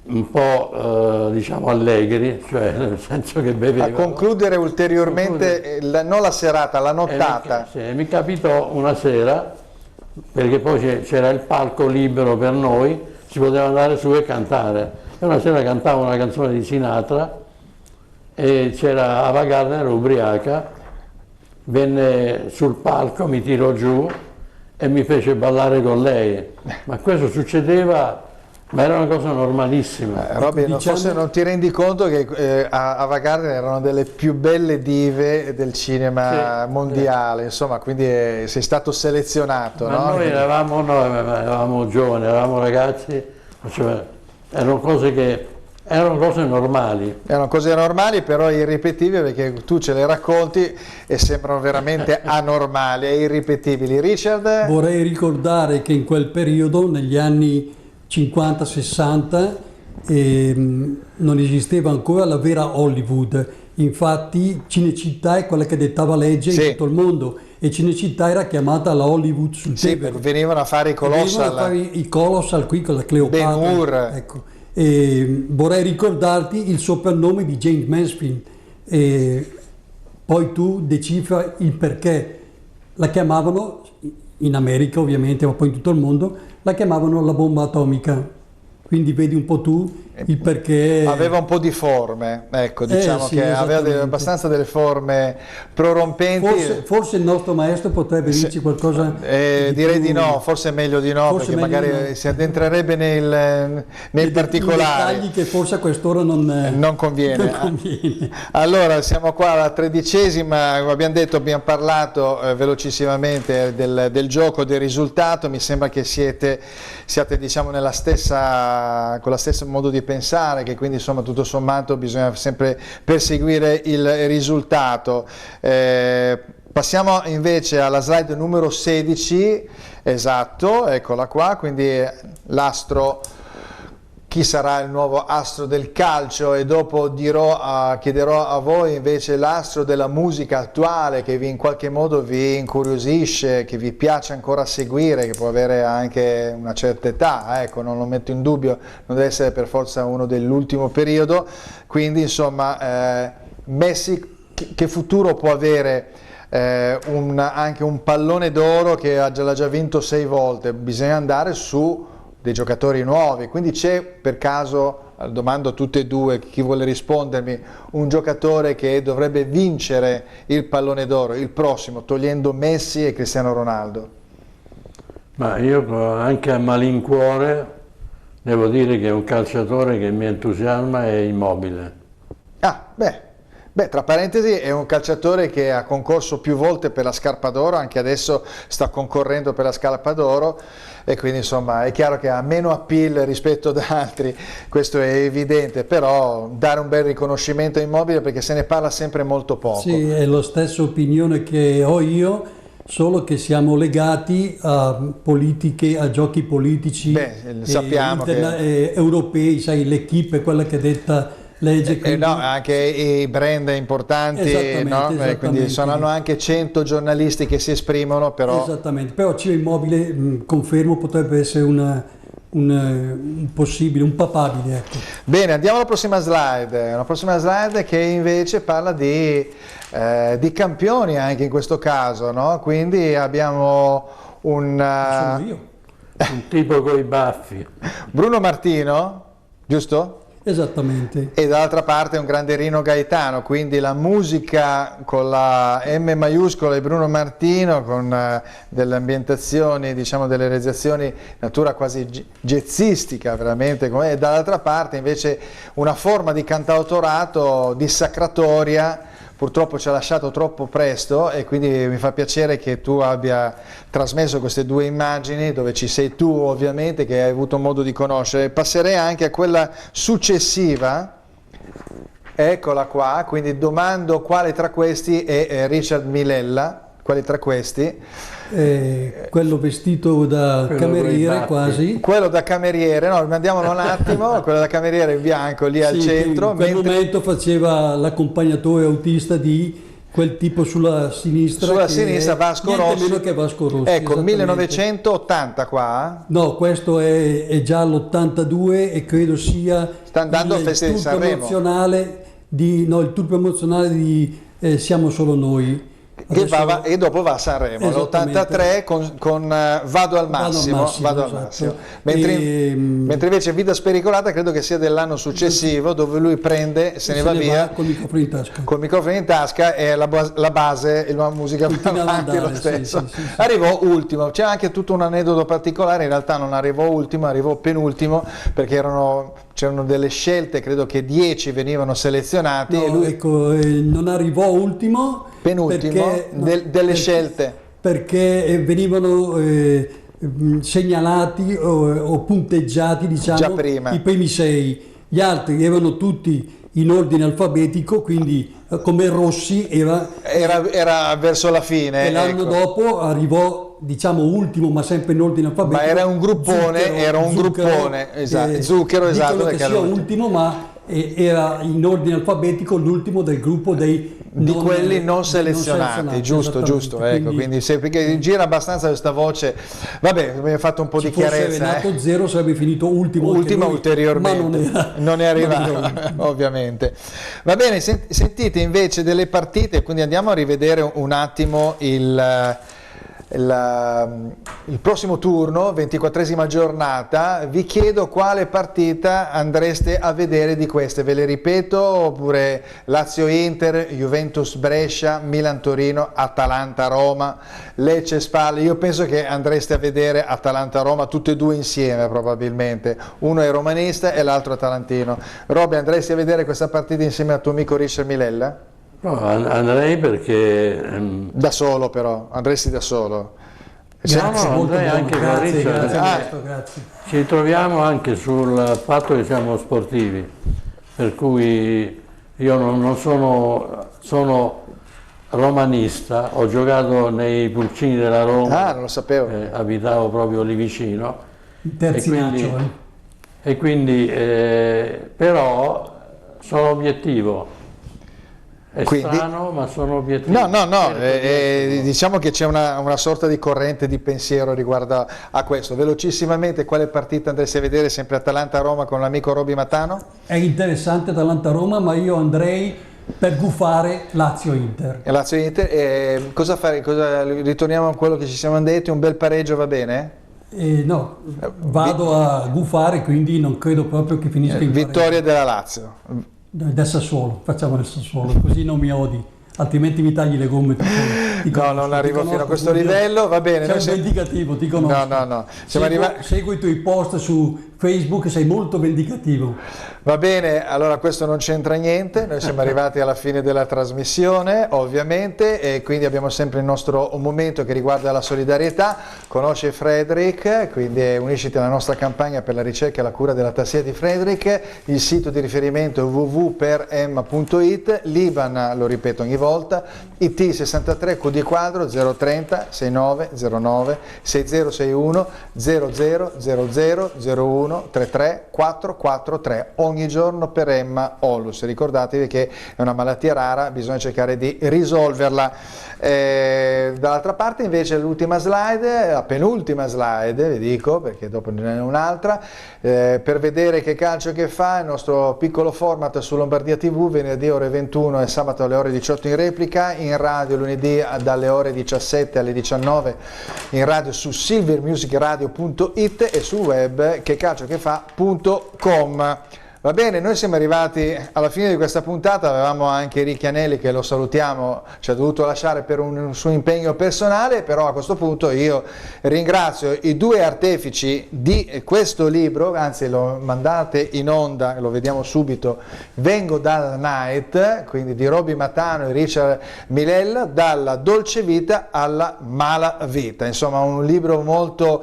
un po' diciamo allegri, cioè nel senso che bevevano. A concludere ulteriormente, non la serata, la nottata. Mi capitò una sera, perché poi c'era il palco libero per noi, si poteva andare su e cantare. E una sera cantavo una canzone di Sinatra e c'era Ava Gardner ubriaca, venne sul palco, mi tirò giù e mi fece ballare con lei. Ma questo succedeva, ma era una cosa normalissima. Robby, forse non ti rendi conto che Ava Gardner erano delle più belle dive del cinema mondiale, insomma, quindi sei stato selezionato. Ma no? Noi eravamo giovani, eravamo ragazzi, cioè, erano cose normali. Erano cose normali, però irripetibili, perché tu ce le racconti e sembrano veramente anormali e irripetibili. Richard? Vorrei ricordare che in quel periodo, negli anni 50-60, non esisteva ancora la vera Hollywood. Infatti Cinecittà è quella che dettava legge in tutto il mondo, e Cinecittà era chiamata la Hollywood sul Tevere. Venivano a fare i Colossal. Venivano a fare i Colossal qui con la Cleopatra. Ben Hur. Ecco. E vorrei ricordarti il soprannome di James Mansfield, e poi tu decifra il perché. La chiamavano, in America ovviamente, ma poi in tutto il mondo, la chiamavano la bomba atomica. Quindi vedi un po' tu il perché. Aveva un po' di forme, ecco, diciamo sì, che aveva abbastanza delle forme prorompenti. Forse il nostro maestro potrebbe dirci qualcosa. Direi di no, forse è meglio di no, Forse perché magari si addentrerebbe nei particolari. Dettagli che forse a quest'ora non conviene. Allora, siamo qua alla 13ª, come abbiamo detto, abbiamo parlato velocissimamente del gioco, del risultato. Mi sembra che siate diciamo con la stessa modo di pensare, che quindi insomma tutto sommato bisogna sempre perseguire il risultato. Passiamo invece alla slide numero 16, esatto, eccola qua, quindi l'astro, chi sarà il nuovo astro del calcio, e dopo chiederò a voi invece l'astro della musica attuale, che in qualche modo vi incuriosisce, che vi piace ancora seguire, che può avere anche una certa età, ecco, non lo metto in dubbio, non deve essere per forza uno dell'ultimo periodo. Quindi insomma Messi che futuro può avere? Anche un pallone d'oro che l'ha già vinto 6 volte, bisogna andare su dei giocatori nuovi, quindi c'è per caso, domando a tutte e due, chi vuole rispondermi, un giocatore che dovrebbe vincere il pallone d'oro, il prossimo, togliendo Messi e Cristiano Ronaldo? Ma io anche a malincuore devo dire che un calciatore che mi entusiasma è Immobile. Beh, tra parentesi è un calciatore che ha concorso più volte per la Scarpa d'Oro, anche adesso sta concorrendo per la Scarpa d'Oro, e quindi insomma è chiaro che ha meno appeal rispetto ad altri, questo è evidente, però dare un bel riconoscimento a Immobile, perché se ne parla sempre molto poco. Sì, è la stessa opinione che ho io, solo che siamo legati a politiche, a giochi politici sappiamo europei, sai, l'equipe è quella che detta legge. No, anche i brand importanti, no? Quindi hanno anche 100 giornalisti che si esprimono, però. Esattamente, però Ciro Immobile, confermo, potrebbe essere un possibile, un papabile. Ecco. Bene, andiamo alla prossima slide che invece parla di campioni anche in questo caso, no? Quindi abbiamo Sono io. Un tipo coi baffi. Bruno Martino, giusto? Esattamente. E dall'altra parte un grande Rino Gaetano, quindi la musica con la M maiuscola di Bruno Martino, con delle ambientazioni, diciamo delle realizzazioni natura quasi jazzistica veramente, e dall'altra parte invece una forma di cantautorato dissacratoria. Purtroppo ci ha lasciato troppo presto, e quindi mi fa piacere che tu abbia trasmesso queste due immagini, dove ci sei tu ovviamente, che hai avuto modo di conoscere. Passerei anche a quella successiva, eccola qua, quindi domando quale tra questi è Richard Milella, quali tra questi? Quello vestito da cameriere quasi. Quello da cameriere, no, andiamolo un attimo, quello da cameriere in bianco lì al centro. In quel momento faceva l'accompagnatore autista di quel tipo sulla sinistra. Sulla che sinistra è Vasco niente Rossi. meno che Vasco Rossi. Ecco, esattamente. 1980 qua. No, questo è già l'82 e credo sia Sta andando al Festival di turpo Sanremo. emozionale il turpo emozionale di Siamo solo noi. Che Adesso- e dopo va a Sanremo, Esattamente. l'83 con Vado al massimo, esatto. massimo. Mentre invece Vita spericolata credo che sia dell'anno successivo, dove lui prende, se ne va via con il microfono in tasca. col microfono in tasca e la base, la musica va Continua ad avanti lo andare, stesso. sì. Arrivò ultimo, c'è anche tutto un aneddoto particolare, in realtà non arrivò ultimo, arrivò penultimo, perché c'erano delle scelte, credo che 10 venivano selezionati e No, lui ecco, non arrivò ultimo. penultimo delle scelte. Perché venivano segnalati o punteggiati, diciamo, Già prima. i primi 6. Gli altri erano tutti in ordine alfabetico, quindi come Rossi Era verso la fine, e l'anno ecco. dopo arrivò, diciamo, ultimo, ma sempre in ordine alfabetico. Ma era un gruppone, Zucchero, esatto, Dicono che perché sia era ultimo, ma era in ordine alfabetico l'ultimo del gruppo di quelli non selezionati, giusto, ecco, quindi perché gira abbastanza questa voce. Vabbè, abbiamo fatto un po' di chiarezza. Renato Zero sarebbe finito ultimo anche lui, Ulteriormente, ma non è arrivato, ovviamente. Va bene, sentite invece delle partite, quindi andiamo a rivedere un attimo il prossimo turno, 24esima giornata. Vi chiedo quale partita andreste a vedere di queste, ve le ripeto, oppure Lazio-Inter, Juventus-Brescia, Milan-Torino, Atalanta-Roma, Lecce-Spal. Io penso che andreste a vedere Atalanta-Roma tutte e due insieme probabilmente, uno è romanista e l'altro atalantino. Robby, andresti a vedere questa partita insieme al tuo amico Richard Milella? No, andrei perché Da solo però, andresti da solo. Grazie, no, molto andrei buono, anche con grazie, Richard. grazie. Ci ritroviamo anche sul fatto che siamo sportivi, per cui io non sono romanista, ho giocato nei pulcini della Roma, non lo sapevo. abitavo proprio lì vicino, Terzinaccio, e quindi però sono obiettivo. È Quindi- strano, ma sono obiettivo. No, diciamo che c'è una sorta di corrente di pensiero riguardo a questo. Velocissimamente, quale partita andresti a vedere? Sempre Atalanta-Roma con l'amico Robby Matano? È interessante Atalanta-Roma, ma io andrei per gufare Lazio-Inter. E Lazio-Inter, cosa fare? Ritorniamo a quello che ci siamo detti, un bel pareggio va bene? No, vado a gufare, quindi non credo proprio che finisca in pareggio. Vittoria della Lazio. Del Sassuolo, facciamo del Sassuolo, così non mi odi, altrimenti mi tagli le gomme. No, non arrivo fino a questo livello, va bene. Sei un vendicativo, ti conosco. No. Siamo Segui i tuoi post su Facebook, sei molto vendicativo. Va bene, allora questo non c'entra niente, noi siamo arrivati alla fine della trasmissione ovviamente e quindi abbiamo sempre il nostro momento che riguarda la solidarietà. Conosce Frederick, quindi unisciti alla nostra campagna per la ricerca e la cura della tassia di Frederick, il sito di riferimento è www.perem.it, l'Iban, lo ripeto ogni volta, IT 63 QD quadro 030 69 09 6061 00 00 01 33 443 ogni giorno per Emma Onlus. Ricordatevi che è una malattia rara, bisogna cercare di risolverla. Dall'altra parte invece l'ultima slide, la penultima slide, vi dico perché dopo ne è un'altra, per vedere che calcio che fa il nostro piccolo format su Lombardia TV, venerdì ore 21 e sabato alle ore 18 in replica, in radio lunedì dalle ore 17 alle 19 in radio su silvermusicradio.it e sul web checalciochefa.com. Va bene, noi siamo arrivati alla fine di questa puntata, avevamo anche Ricky Anelli che lo salutiamo, ci ha dovuto lasciare per un suo impegno personale, però a questo punto io ringrazio i due artefici di questo libro, anzi lo mandate in onda, lo vediamo subito, Vengo dalla Night, quindi di Robby Matano e Richard Milella, dalla dolce vita alla mala vita, insomma un libro molto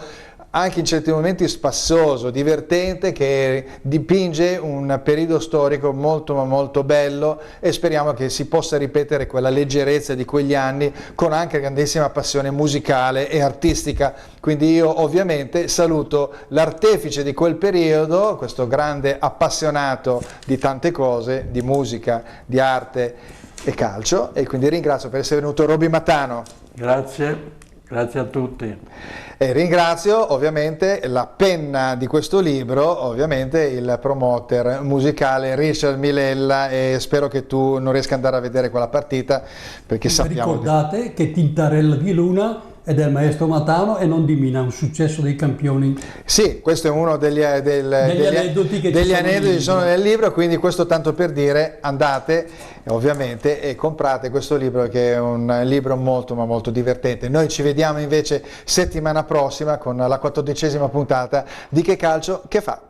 anche in certi momenti spassoso, divertente, che dipinge un periodo storico molto ma molto bello e speriamo che si possa ripetere quella leggerezza di quegli anni con anche grandissima passione musicale e artistica. Quindi io ovviamente saluto l'artefice di quel periodo, questo grande appassionato di tante cose, di musica, di arte e calcio, e quindi ringrazio per essere venuto Roby Mattano. Grazie, grazie a tutti. E ringrazio ovviamente la penna di questo libro, ovviamente il promoter musicale Richard Milella, e spero che tu non riesca ad andare a vedere quella partita, perché sappiamo... Ricordate che Tintarella di Luna è del maestro Mattano e non di Mina, un successo dei campioni. Sì, questo è uno degli aneddoti che ci sono nel libro, quindi questo tanto per dire, andate ovviamente e comprate questo libro, che è un libro molto ma molto divertente. Noi ci vediamo invece settimana prossima con la 14ª puntata di Che Calcio Che Fa.